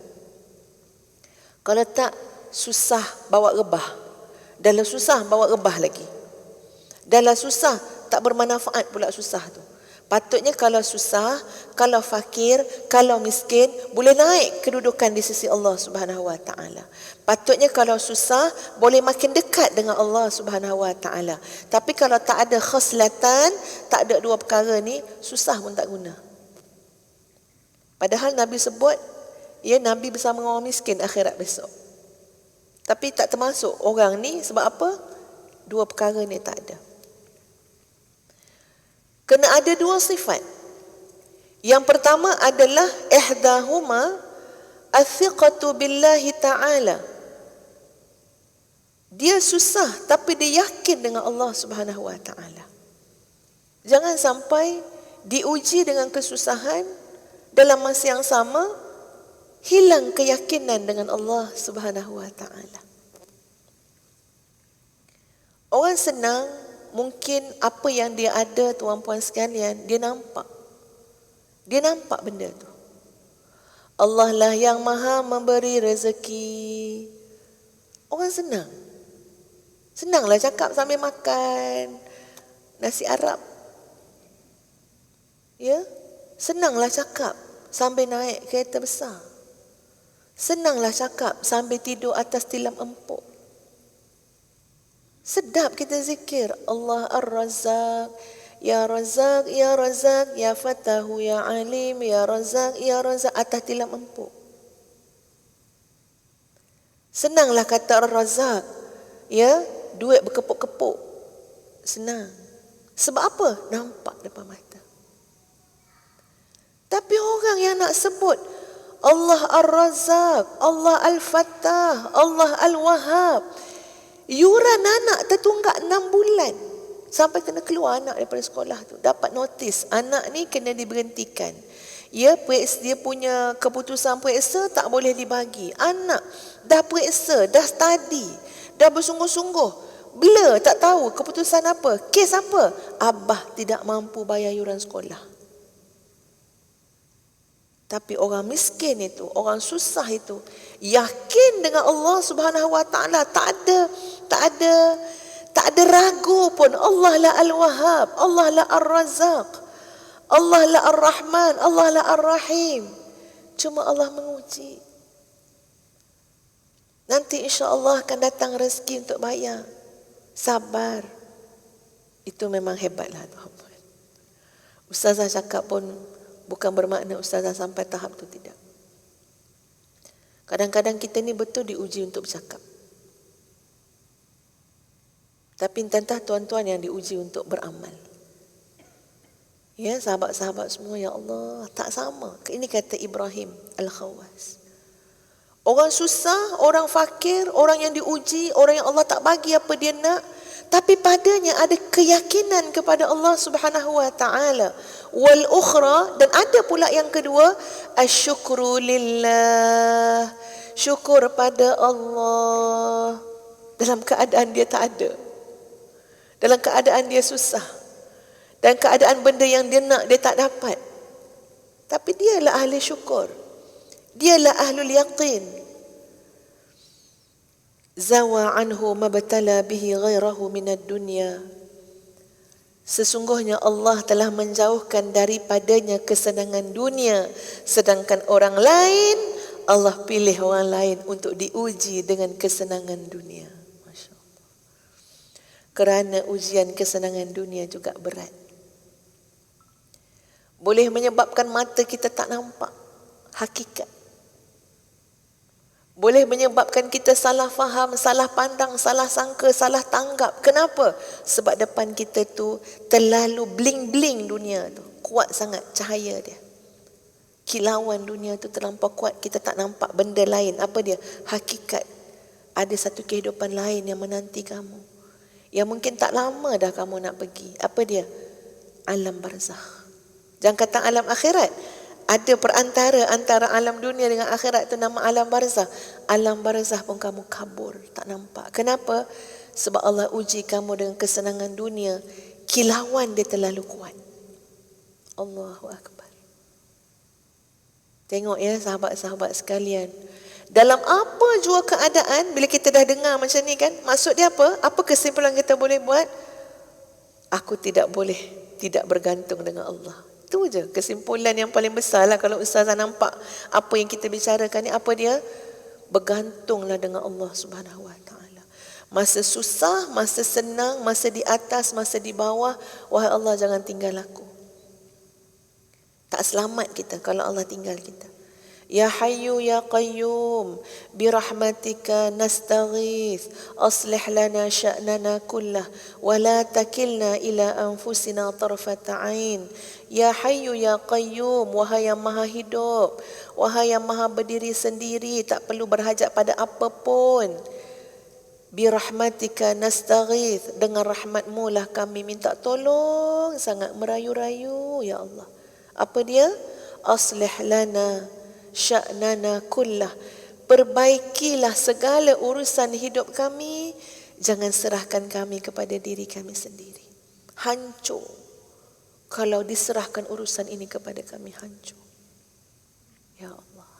Speaker 1: Kalau tak, susah bawa rebah. Dalam susah bawa rebah lagi. Dalam susah tak bermanfaat pula susah tu. Patutnya kalau susah, kalau fakir, kalau miskin, boleh naik kedudukan di sisi Allah Subhanahu Wa Taala. Patutnya kalau susah, boleh makin dekat dengan Allah Subhanahu Wa Taala. Tapi kalau tak ada khaslatan, tak ada dua perkara ni, susah pun tak guna. Padahal Nabi sebut, ya, Nabi bersama orang miskin akhirat besok. Tapi tak termasuk orang ni, sebab apa? Dua perkara ni tak ada. Kena ada dua sifat. Yang pertama adalah ihdahuma athiqatu billahi ta'ala. Dia susah tapi dia yakin dengan Allah Subhanahu Wa Taala. Jangan sampai diuji dengan kesusahan, dalam masa yang sama hilang keyakinan dengan Allah Subhanahu Wa Taala. Orang senang, mungkin apa yang dia ada, tuan-puan sekalian, dia nampak. Dia nampak benda tu. Allah lah yang maha memberi rezeki. Orang senang. Senanglah cakap sambil makan nasi Arab. Ya? Senanglah cakap sambil naik kereta besar. Senanglah cakap sambil tidur atas tilam empuk. Sedap kita zikir Allah Ar-Razzaq, Ya Razzaq, Ya Razzaq, Ya Fatahu, Ya Alim, Ya Razzaq, Ya Razzaq atas tilam empuk. Senanglah kata Ar-Razzaq, ya, duit berkepuk-kepuk. Senang. Sebab apa? Nampak depan mata. Tapi orang yang nak sebut Allah Ar-Razzaq, Allah Al-Fattah, Allah Al-Wahhab, yuran anak tertunggak 6 bulan. Sampai kena keluar anak daripada sekolah tu. Dapat notis, anak ni kena diberhentikan. Ya, dia punya keputusan periksa tak boleh dibagi. Anak dah periksa, dah study, dah bersungguh-sungguh. Bila tak tahu keputusan apa, kes apa, abah tidak mampu bayar yuran sekolah. Tapi orang miskin itu, orang susah itu, yakin dengan Allah Subhanahu Wa Taala, tak ada ragu pun. Allah la Al-Wahhab, Allah la Ar-Razzaq, Allah la Ar-Rahman, Allah la Ar-Rahim. Cuma Allah menguji. Nanti insya-Allah akan datang rezeki untuk bayar. Sabar. Itu memang hebatlah tuan-tuan. Ustazah cakap pun bukan bermakna ustazah sampai tahap tu, tidak. Kadang-kadang kita ni betul diuji untuk bercakap. Tapi entah tuan-tuan yang diuji untuk beramal. Ya, sahabat-sahabat semua, ya Allah, tak sama. Ini kata Ibrahim Al-Khawwas. Orang susah, orang fakir, orang yang diuji, orang yang Allah tak bagi apa dia nak, tapi padanya ada keyakinan kepada Allah Subhanahu Wa Taala. Wal ukhra, dan ada pula yang kedua, asyukru lillah, syukur pada Allah dalam keadaan dia tak ada, dalam keadaan dia susah. Dan keadaan benda yang dia nak, dia tak dapat. Tapi dialah ahli syukur. Dialah ahlul yaqin. Zawa anhu mabtala bihi ghairahu minad dunya. Sesungguhnya Allah telah menjauhkan daripadanya kesenangan dunia, sedangkan orang lain Allah pilih orang lain untuk diuji dengan kesenangan dunia. Masya Allah. Kerana ujian kesenangan dunia juga berat. Boleh menyebabkan mata kita tak nampak hakikat. Boleh menyebabkan kita salah faham, salah pandang, salah sangka, salah tanggap. Kenapa? Sebab depan kita tu terlalu bling-bling dunia tu. Kuat sangat cahaya dia. Kilauan dunia tu terlampau kuat, kita tak nampak benda lain. Apa dia? Hakikat. Ada satu kehidupan lain yang menanti kamu. Yang mungkin tak lama dah kamu nak pergi. Apa dia? Alam barzakh. Jangan kata alam akhirat. Ada perantara antara alam dunia dengan akhirat tu nama alam barzakh. Alam barzakh pun kamu kabur, tak nampak. Kenapa? Sebab Allah uji kamu dengan kesenangan dunia. Kilauan dia terlalu kuat. Allahu Akbar. Tengok ya sahabat-sahabat sekalian. Dalam apa jua keadaan, bila kita dah dengar macam ni kan, maksud dia apa? Apa kesimpulan kita boleh buat? Aku tidak boleh tidak bergantung dengan Allah. Itu je kesimpulan yang paling besar lah kalau ustazah nampak apa yang kita bicarakan ni. Apa dia? Bergantunglah dengan Allah Subhanahu Wa Taala. Masa susah, masa senang, masa di atas, masa di bawah, wahai Allah jangan tinggal aku. Tak selamat kita kalau Allah tinggal kita. Ya Hayyu Ya Qayyum birahmatika nastaghith aslih lana sya'nana kullah wa la takilna ila anfusina tarfata ain. Ya Hayyu Ya Qayyum, wahai yang maha hidup, wahai yang maha berdiri sendiri, tak perlu berhajat pada apapun. Birahmatika nastaghith, dengan rahmatmu lah kami minta tolong, sangat merayu-rayu ya Allah. Apa dia? Aslih lana sya'nana kullah, perbaikilah segala urusan hidup kami, jangan serahkan kami kepada diri kami sendiri. Hancur kalau diserahkan urusan ini kepada kami, hancur. Ya Allah.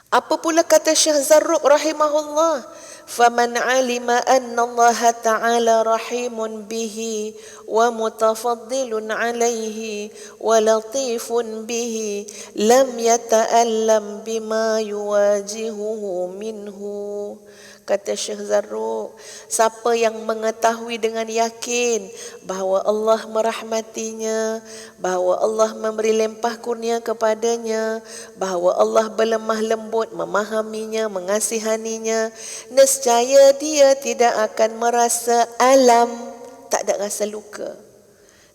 Speaker 1: Apa pula kata Syekh Zarruq rahimahullah? Faman alima anna Allah Ta'ala rahimun bihi wa mutafaddilun alaihi wa latifun bihi lam yata'allam bima yuwajihuhu minhu. Kata Syekh Zarruq, siapa yang mengetahui dengan yakin bahawa Allah merahmatinya, bahawa Allah memberi limpah kurnia kepadanya, bahawa Allah berlemah lembut memahaminya, mengasihaninya, nescaya dia tidak akan merasa alam, tak ada rasa luka,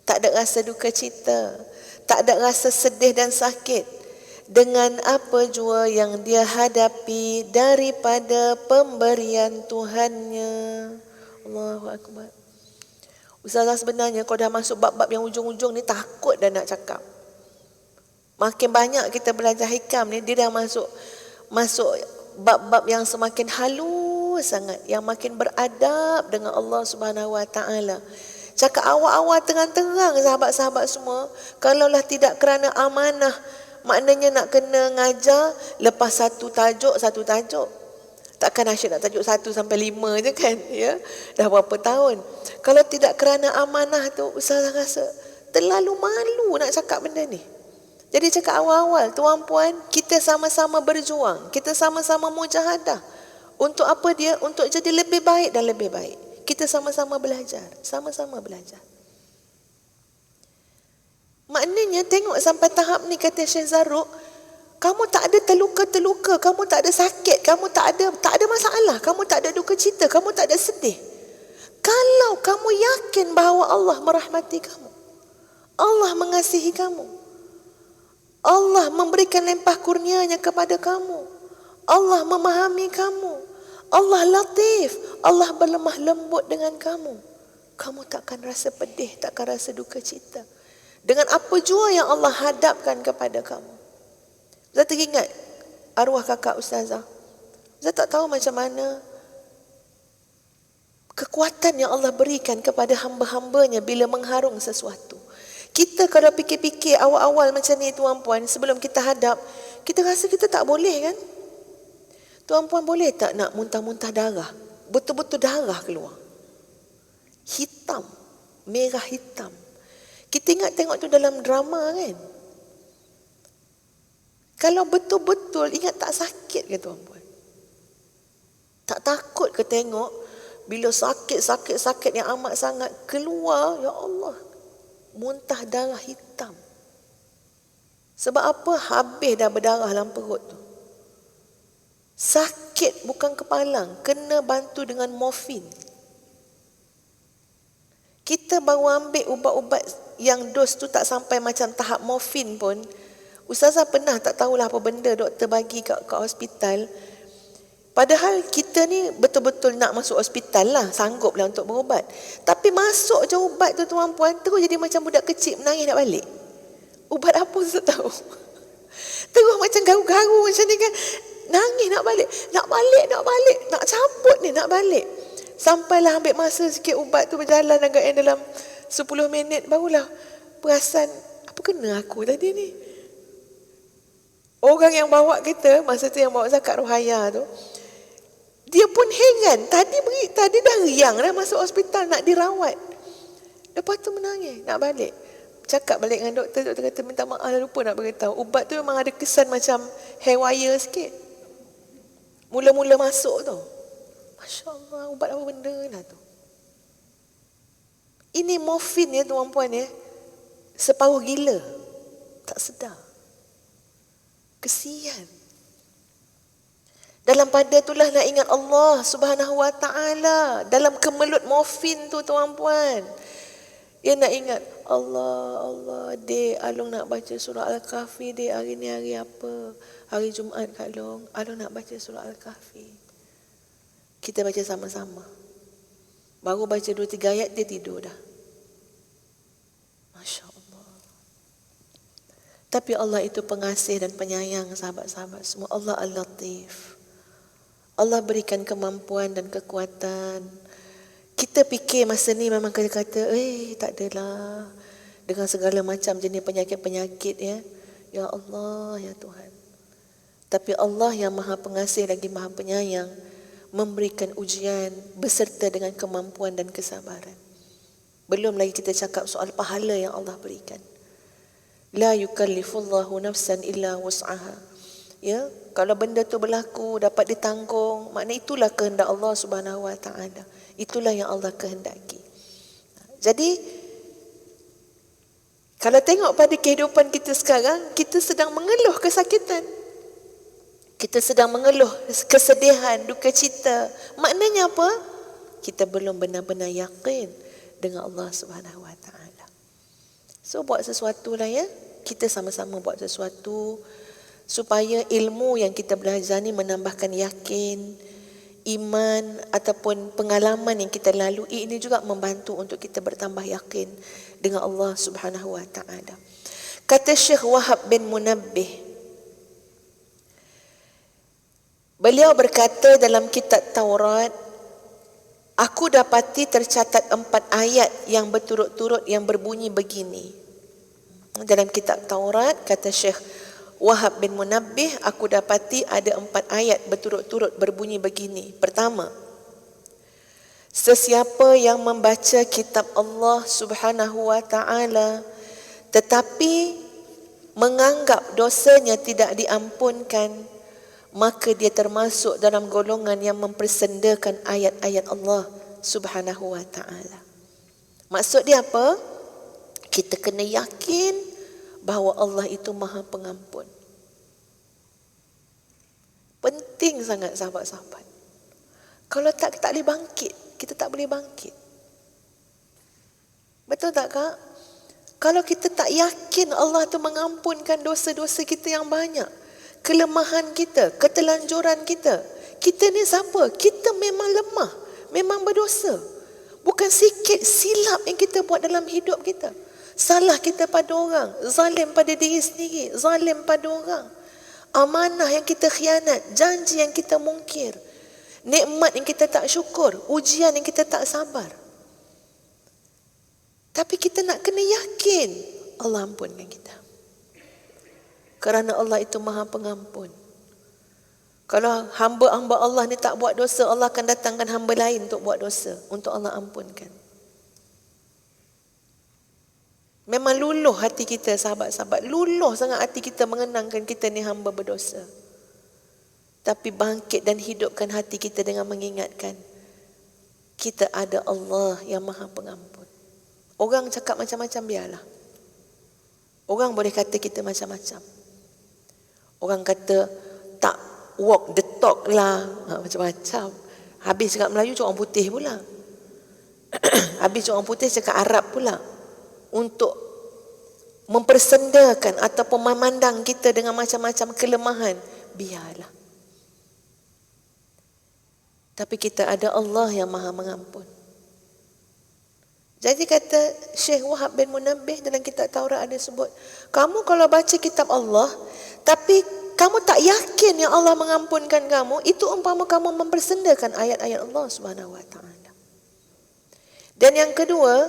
Speaker 1: tak ada rasa duka cita, tak ada rasa sedih dan sakit dengan apa jua yang dia hadapi daripada pemberian Tuhannya. Allahu Akbar. Ustazah sebenarnya kalau dah masuk bab-bab yang ujung-ujung ni takut dah nak cakap. Makin banyak kita belajar hikam ni, dia dah masuk bab-bab yang semakin halus sangat, yang makin beradab dengan Allah Subhanahu Wa Taala. Cakap awal-awal terang-terang sahabat-sahabat semua, kalaulah tidak kerana amanah, maknanya nak kena ngajar lepas satu tajuk. Takkan asyik nak tajuk 1 sampai 5 je kan, ya? Dah berapa tahun. Kalau tidak kerana amanah tu, Ustazah rasa terlalu malu nak cakap benda ni. Jadi cakap awal-awal, tuan puan, kita sama-sama berjuang, kita sama-sama mujahadah. Untuk apa dia? Untuk jadi lebih baik dan lebih baik. Kita sama-sama belajar, sama-sama belajar. Maknanya tengok sampai tahap ni, kata Syekh Zarruq, kamu tak ada terluka-terluka, kamu tak ada sakit, kamu tak ada masalah, kamu tak ada duka cita, kamu tak ada sedih. Kalau kamu yakin bahawa Allah merahmati kamu, Allah mengasihi kamu, Allah memberikan limpah kurnianya kepada kamu, Allah memahami kamu, Allah latif, Allah berlemah lembut dengan kamu, kamu takkan rasa pedih, takkan rasa duka cita dengan apa jua yang Allah hadapkan kepada kamu. Ustaz teringat arwah kakak Ustazah. Ustaz tak tahu macam mana Kekuatan yang Allah berikan kepada hamba-hambanya bila mengharung sesuatu. Kita kalau fikir-fikir awal-awal macam ni tuan-puan, sebelum kita hadap, kita rasa kita tak boleh kan? Tuan-puan boleh tak nak muntah-muntah darah? Betul-betul darah keluar. Hitam, merah hitam. Kita ingat tengok tu dalam drama kan? Kalau betul-betul ingat tak sakit ke tuan-puan? Tak takut ke tengok bila sakit yang amat sangat keluar, ya Allah, muntah darah hitam. Sebab apa? Habis dah berdarah dalam perut tu. Sakit bukan kepalang, kena bantu dengan morfin. Kita baru ambil ubat-ubat yang dos tu tak sampai macam tahap morfin pun. Ustazah pernah tak tahulah apa benda doktor bagi kat hospital. Padahal kita ni betul-betul nak masuk hospital lah, sanggup lah untuk berubat. Tapi masuk je ubat tu tuan-puan, terus jadi macam budak kecil menangis nak balik. Ubat apa saya tahu. Terus macam garu-garu macam ni kan. Nangis nak balik, nak cabut ni, nak balik. Sampailah ambil masa sikit ubat tu berjalan agak dalam 10 minit, barulah perasan, apa kena aku tadi ni? Orang yang bawa kita, masa tu yang bawa zakat Rohaya tu, dia pun heran, tadi dah riang dah masuk hospital nak dirawat. Lepas tu menangis, nak balik. Cakap balik dengan doktor kata minta maaf, lupa nak beritahu. Ubat tu memang ada kesan macam hair wire sikit. Mula-mula masuk tu. Masya Allah, ubat apa benda lah tu. Ini morfin ya tuan-puan ya. Separuh gila. Tak sedar. Kesian. Dalam pada itulah nak ingat Allah Subhanahu Wa Taala. Dalam kemelut morfin tu tuan-puan. Dia nak ingat Allah, dek Along nak baca surah Al-Kahfi, dek hari ni hari apa? Hari Jumaat Kak Long. Along nak baca surah Al-Kahfi. Kita baca sama-sama. Baru baca 2-3 ayat dia tidur dah. Masya Allah. Tapi Allah itu pengasih dan penyayang sahabat-sahabat semua. Allah Al-Latif. Allah berikan kemampuan dan kekuatan. Kita fikir masa ni memang kata-kata, tak adalah. Dengan segala macam jenis penyakit-penyakit ya. Ya Allah, ya Tuhan. Tapi Allah yang maha pengasih lagi maha penyayang memberikan ujian beserta dengan kemampuan dan kesabaran. Belum lagi kita cakap soal pahala yang Allah berikan. La yukallifullahu nafsan illa wus'aha. Ya, kalau benda tu berlaku dapat ditanggung, makna itulah kehendak Allah Subhanahu Wa Taala. Itulah yang Allah kehendaki. Jadi kalau tengok pada kehidupan kita sekarang, kita sedang mengeluh kesakitan. Kita sedang mengeluh kesedihan, duka cita. Maknanya apa? Kita belum benar-benar yakin dengan Allah Subhanahu Wa Taala. So buat sesuatu lah ya. Kita sama-sama buat sesuatu supaya ilmu yang kita belajar ni menambahkan yakin, iman ataupun pengalaman yang kita lalui ini juga membantu untuk kita bertambah yakin dengan Allah Subhanahu Wa Taala. Kata Syekh Wahab bin Munabbih, beliau berkata dalam kitab Taurat, aku dapati tercatat 4 ayat yang berturut-turut yang berbunyi begini. Dalam kitab Taurat, kata Syekh Wahab bin Munabbih, aku dapati ada 4 ayat berturut-turut berbunyi begini. Pertama, sesiapa yang membaca kitab Allah Subhanahu Wa Taala tetapi menganggap dosanya tidak diampunkan, maka dia termasuk dalam golongan yang mempersendakan ayat-ayat Allah Subhanahu Wa Taala. Maksud dia apa? Kita kena yakin bahawa Allah itu Maha Pengampun. Penting sangat sahabat-sahabat. Kalau tak, kita tak boleh bangkit. Kita tak boleh bangkit. Betul tak Kak? Kalau kita tak yakin Allah itu mengampunkan dosa-dosa kita yang banyak, kelemahan kita, ketelanjuran kita, kita ni siapa? Kita memang lemah, memang berdosa. Bukan sikit silap yang kita buat dalam hidup kita. Salah kita pada orang, zalim pada diri sendiri, zalim pada orang. Amanah yang kita khianat, janji yang kita mungkir. nikmat yang kita tak syukur, ujian yang kita tak sabar. Tapi kita nak kena yakin Allah ampunkan kita. Kerana Allah itu Maha Pengampun. Kalau hamba-hamba Allah ni tak buat dosa, Allah akan datangkan hamba lain untuk buat dosa, untuk Allah ampunkan. Memang luluh hati kita, sahabat-sahabat. Luluh sangat hati kita mengenangkan kita ni hamba berdosa. Tapi bangkit dan hidupkan hati kita dengan mengingatkan kita ada Allah yang Maha Pengampun. Orang cakap macam-macam, biarlah. Orang boleh kata kita macam-macam. Orang kata tak walk the talk lah, macam-macam. Habis cakap Melayu cakap orang putih pula. Habis cakap orang putih cakap Arab pula. Untuk mempersendakan ataupun memandang kita dengan macam-macam kelemahan, biarlah. Tapi kita ada Allah yang Maha Mengampun. Jadi kata Syekh Wahab bin Munabbih dalam kitab Taurat ada sebut, kamu kalau baca kitab Allah tapi kamu tak yakin yang Allah mengampunkan kamu, itu umpama kamu mempersendakan ayat-ayat Allah Subhanahu Wa Taala. Dan yang kedua,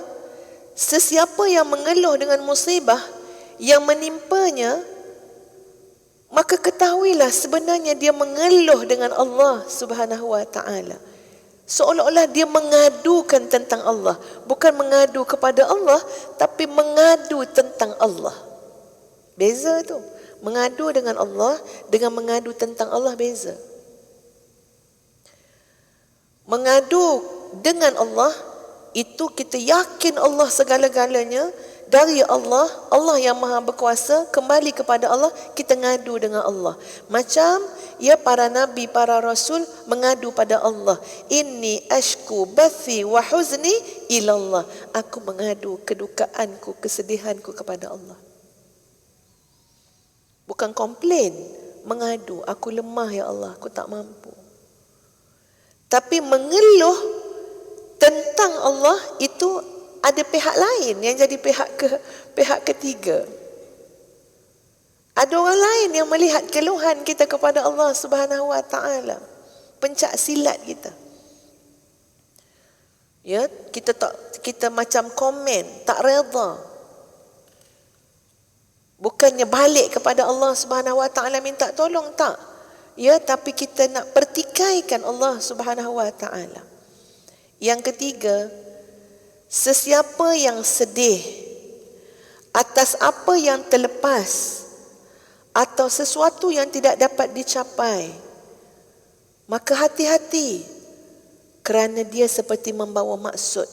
Speaker 1: sesiapa yang mengeluh dengan musibah yang menimpanya, maka ketahuilah sebenarnya dia mengeluh dengan Allah Subhanahu Wa Taala. Seolah-olah dia mengadukan tentang Allah, bukan mengadu kepada Allah, tapi mengadu tentang Allah. Beza tu. Mengadu dengan Allah dengan mengadu tentang Allah beza. Mengadu dengan Allah itu kita yakin Allah segala-galanya dari Allah, Allah yang Maha Berkuasa, kembali kepada Allah, kita ngadu dengan Allah. Macam ya para nabi, para rasul mengadu pada Allah. Inni ashku bathi wa huzni ilallah. Aku mengadu kedukaanku, kesedihanku kepada Allah. Bukan komplain, mengadu, aku lemah ya Allah, aku tak mampu. Tapi mengeluh tentang Allah itu ada pihak lain yang jadi pihak ketiga. Ada orang lain yang melihat keluhan kita kepada Allah Subhanahu Wa Taala, pencak silat kita. Ya, kita macam komen, tak redha. Bukannya balik kepada Allah Subhanahu Wa Taala minta tolong, tak. Ya, tapi kita nak pertikaikan Allah Subhanahu Wa Taala. Yang ketiga, sesiapa yang sedih atas apa yang terlepas atau sesuatu yang tidak dapat dicapai, maka hati-hati, kerana dia seperti membawa maksud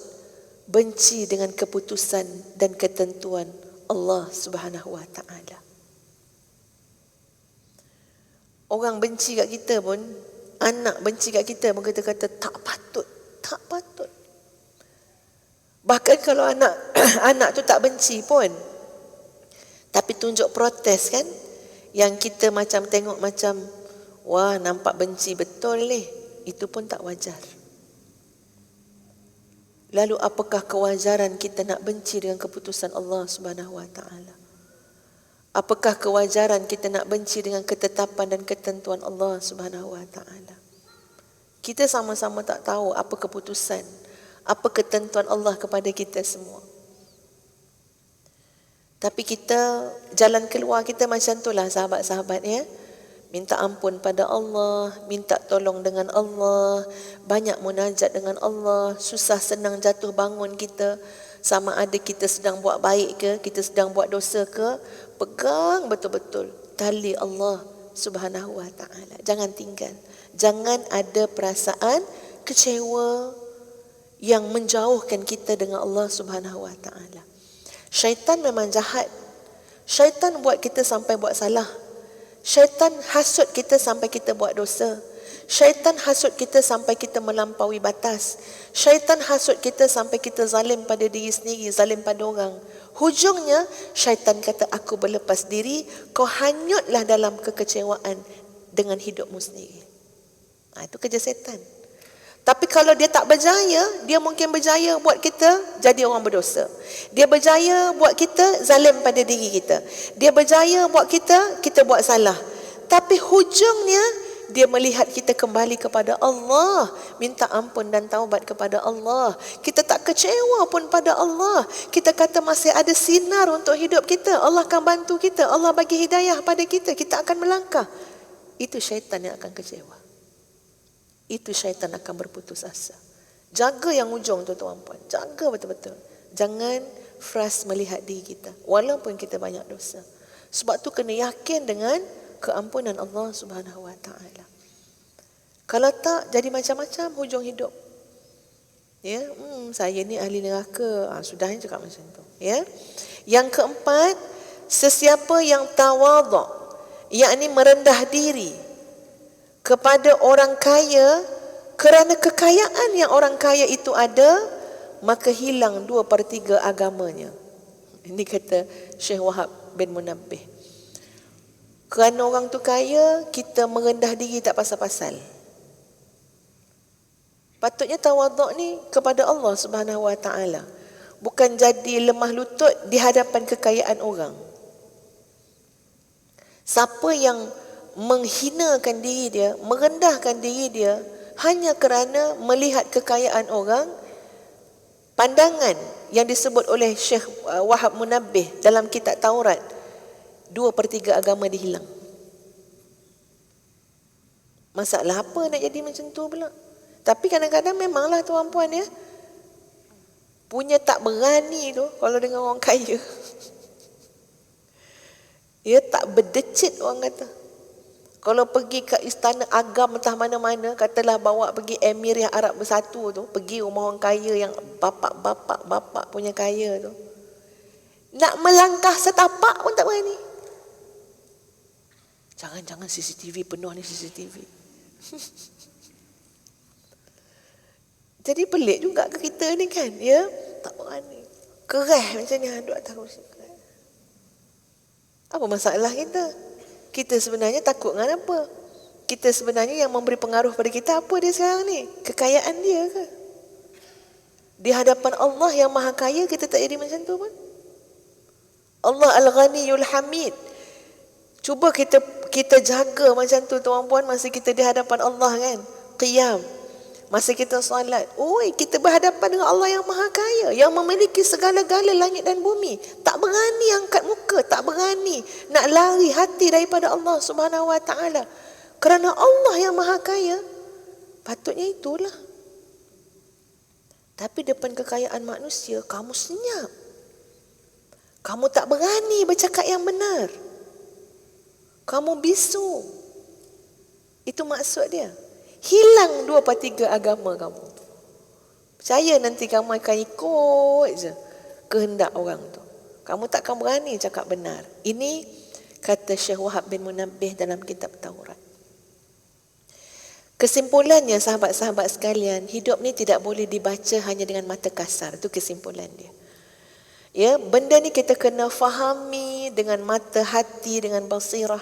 Speaker 1: benci dengan keputusan dan ketentuan Allah Subhanahu Wa Taala. Orang benci kat kita pun, anak benci kat kita pun kita kata tak patut, tak patut. Bahkan kalau anak tu tak benci pun, tapi tunjuk protes kan, yang kita macam tengok macam wah nampak benci betul ni, itu pun tak wajar. Lalu apakah kewajaran kita nak benci dengan keputusan Allah Subhanahu Wa Taala? Apakah kewajaran kita nak benci dengan ketetapan dan ketentuan Allah Subhanahu Wa Taala? Kita sama-sama tak tahu apa keputusan, apa ketentuan Allah kepada kita semua. Tapi kita, jalan keluar kita macam itulah sahabat-sahabat ya. Minta ampun pada Allah, minta tolong dengan Allah, banyak munajat dengan Allah, susah senang jatuh bangun kita, sama ada kita sedang buat baik ke, kita sedang buat dosa ke, pegang betul-betul tali Allah Subhanahu Wa Taala. Jangan tinggal. Jangan ada perasaan kecewa yang menjauhkan kita dengan Allah Subhanahu Wa Taala. Syaitan memang jahat. Syaitan buat kita sampai buat salah. Syaitan hasut kita sampai kita buat dosa. Syaitan hasut kita sampai kita melampaui batas. Syaitan hasut kita sampai kita zalim pada diri sendiri, zalim pada orang. Hujungnya syaitan kata aku berlepas diri, kau hanyutlah dalam kekecewaan dengan hidupmu sendiri. Itu kerja syaitan. Tapi kalau dia tak berjaya, dia mungkin berjaya buat kita jadi orang berdosa. Dia berjaya buat kita zalim pada diri kita. Dia berjaya buat kita buat salah. Tapi hujungnya Dia melihat kita kembali kepada Allah, minta ampun dan taubat kepada Allah. Kita tak kecewa pun pada Allah. Kita kata masih ada sinar untuk hidup kita. Allah akan bantu kita. Allah bagi hidayah pada kita. Kita akan melangkah. Itu syaitan yang akan kecewa. Itu syaitan akan berputus asa. Jaga yang ujung tu tuan-puan. Jaga betul-betul. Jangan frust melihat diri kita. Walaupun kita banyak dosa. Sebab tu kena yakin dengan keampunan Allah Subhanahu Wa Taala. Kalau tak, jadi macam-macam hujung hidup. Ya, saya ni ahli neraka. Sudahnya cakap macam tu. Ya. Yang keempat, sesiapa yang tawaduk, yakni merendah diri kepada orang kaya kerana kekayaan yang orang kaya itu ada, maka hilang 2/3 agamanya. Ini kata Syekh Wahab bin Munabbih. Kerana orang tu kaya, kita merendah diri tak pasal-pasal. Patutnya tawaduk ni kepada Allah Subhanahu Wa Taala. Bukan jadi lemah lutut di hadapan kekayaan orang. Siapa yang menghinakan diri dia, merendahkan diri dia hanya kerana melihat kekayaan orang, pandangan yang disebut oleh Syekh Wahab Munabbih dalam kitab Taurat, 2/3 agama dihilang. Masalah apa nak jadi macam tu pula? Tapi kadang-kadang memanglah tuan-puan ya, punya tak berani tu kalau dengan orang kaya. Ya, tak berdecit orang kata. Kalau pergi ke istana agam entah mana-mana, katalah bawa pergi Emiria Arab Bersatu tu, pergi rumah orang kaya yang bapak punya kaya tu, nak melangkah setapak pun tak berani. Jangan-jangan CCTV penuh ni CCTV. Jadi pelik juga ke kita ni kan, ya? Tak berani. Kerah macam ni, duduk atas kursi. Apa masalah kita? Kita sebenarnya takut dengan apa? Kita sebenarnya yang memberi pengaruh pada kita apa dia sekarang ni? Kekayaan dia ke? Di hadapan Allah yang maha kaya, kita tak jadi macam tu pun. Allah Al-Ghaniyul Hamid. Cuba kita jaga macam tu tuan-puan masa kita di hadapan Allah kan. Qiyam. Masa kita solat, kita berhadapan dengan Allah yang maha kaya, yang memiliki segala-gala langit dan bumi. Tak berani angkat muka, tak berani nak lari hati daripada Allah Subhanahu Wa Taala. Kerana Allah yang maha kaya, patutnya itulah. Tapi depan kekayaan manusia, kamu senyap. Kamu tak berani bercakap yang benar. Kamu bisu. Itu maksud dia. Hilang 2/3 agama kamu. Percaya nanti kamu akan ikut je kehendak orang tu. Kamu takkan berani cakap benar. Ini kata Syekh Wahab bin Munabbih dalam kitab Taurat. Kesimpulannya sahabat-sahabat sekalian, hidup ni tidak boleh dibaca hanya dengan mata kasar. Itu kesimpulan dia. Ya, benda ni kita kena fahami dengan mata hati, dengan basirah,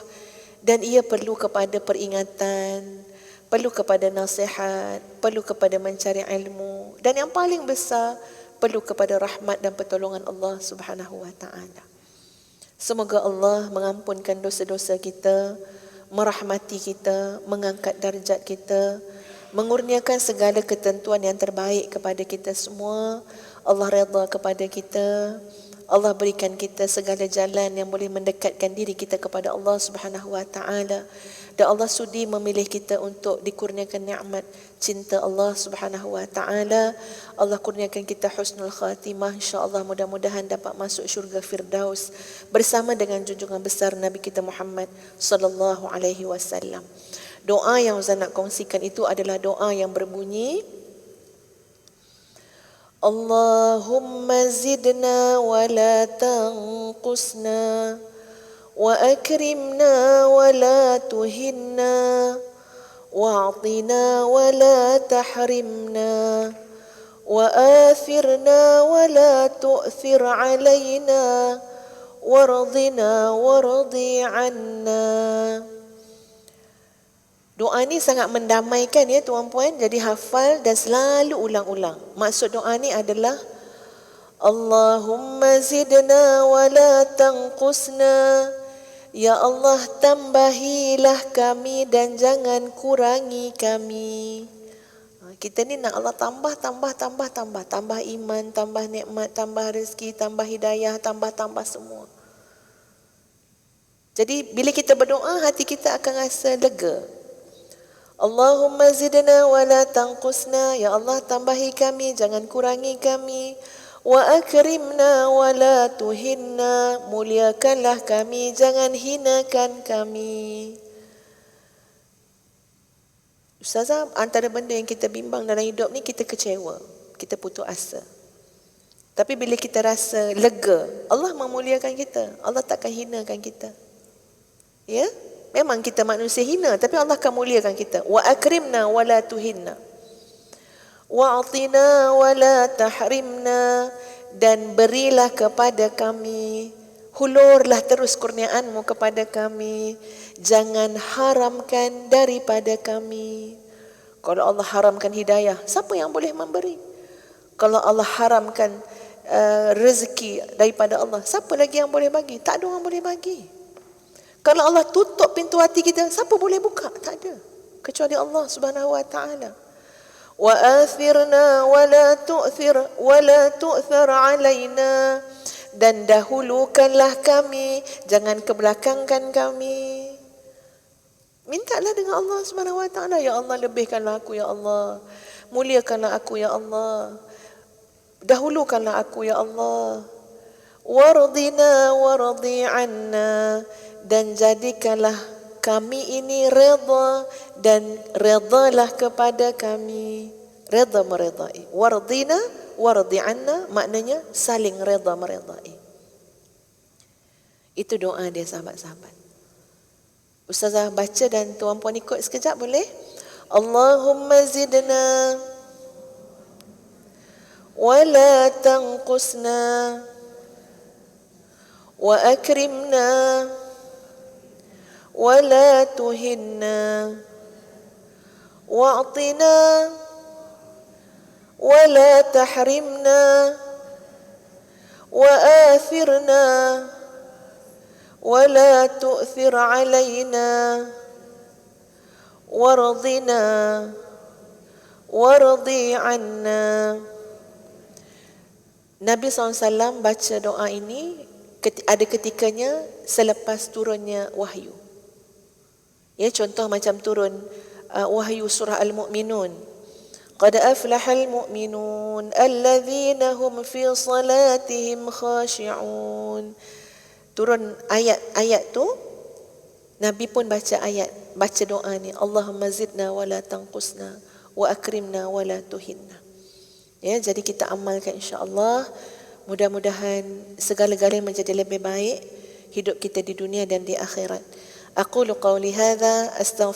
Speaker 1: dan ia perlu kepada peringatan, perlu kepada nasihat, perlu kepada mencari ilmu, dan yang paling besar perlu kepada rahmat dan pertolongan Allah Subhanahu Wa Taala. Semoga Allah mengampunkan dosa-dosa kita, merahmati kita, mengangkat darjat kita, mengurniakan segala ketentuan yang terbaik kepada kita semua. Allah redha kepada kita. Allah berikan kita segala jalan yang boleh mendekatkan diri kita kepada Allah Subhanahu Wa Taala. Dan Allah sudi memilih kita untuk dikurniakan nikmat cinta Allah Subhanahu Wa Taala. Allah kurniakan kita husnul khatimah, insya-Allah, mudah-mudahan dapat masuk syurga Firdaus bersama dengan junjungan besar Nabi kita Muhammad sallallahu alaihi wasallam. Doa yang Ustaz nak kongsikan itu adalah doa yang berbunyi, Allahumma zidna wa la tanqusna wa akrimna wa la tuhinna wa a'tina wa la tahrimna wa athirna wa la tu'thir alayna wardina wardi anna. Doa ni sangat mendamaikan ya tuan-puan, jadi hafal dan selalu ulang-ulang. Maksud doa ni adalah Allahumma zidna wa la tanqusna, Ya Allah, tambahilah kami dan jangan kurangi kami. Kita ni nak Allah tambah iman, tambah nikmat, tambah rezeki, tambah hidayah, tambah semua. Jadi bila kita berdoa, hati kita akan rasa lega. Allahumma zidna wa la tanqusna. Ya Allah, tambahi kami, jangan kurangi kami. Wa akrimna wa la tuhinna. Muliakanlah kami, jangan hinakan kami. Ustazah, antara benda yang kita bimbang dalam hidup ni, kita kecewa, kita putus asa. Tapi bila kita rasa lega, Allah memuliakan kita, Allah takkan hinakan kita. Ya, memang kita manusia hina, tapi Allah akan muliakan kita. Wa akrimna wa la tuhinna. Wa atina wa la tahrimna. Dan berilah kepada kami, hulurlah terus kurniaanmu kepada kami, jangan haramkan daripada kami. Kalau Allah haramkan hidayah, siapa yang boleh memberi? Kalau Allah haramkan rezeki daripada Allah, siapa lagi yang boleh bagi? Tak ada orang boleh bagi. Kalau Allah tutup pintu hati kita, siapa boleh buka? Tak ada, kecuali Allah Subhanahu wa taala. Wa athirna wa la tu'thir wa la tu'thar alaina. Dan dahulukanlah kami, jangan kebelakangkan kami. Mintalah dengan Allah Subhanahu wa taala, ya Allah, lebihkanlah aku ya Allah. Muliakanlah aku ya Allah. Dahulukanlah aku ya Allah. Wardina wardi anna. Dan jadikanlah kami ini redha dan redhalah kepada kami. Redha meredai. Wardina wardi anna maknanya saling redha meredai. Itu doa dia sahabat-sahabat. Ustazah baca dan tuan-puan ikut sekejap boleh? Allahumma zidna wa la tanqusna wa akrimna wa la tuhinna wa'tina wa la tahrimna wa athirna wa la tu'thir alaina warḍina warḍi anna. Nabi SAW baca doa ini ada ketikanya selepas turunnya wahyu. Ya, contoh macam turun wahyu surah Al-Mu'minun. Qad aflahal mu'minun alladzina hum fi salatihim khashi'un. Turun ayat-ayat tu, Nabi pun baca doa ni, Allahumma zidna wa la tanqusna wa akrimna wa la tuhinna. Ya, jadi kita amalkan insya-Allah. Mudah-mudahan segala-galanya menjadi lebih baik hidup kita di dunia dan di akhirat. Aqulu qawli hadza astaghfir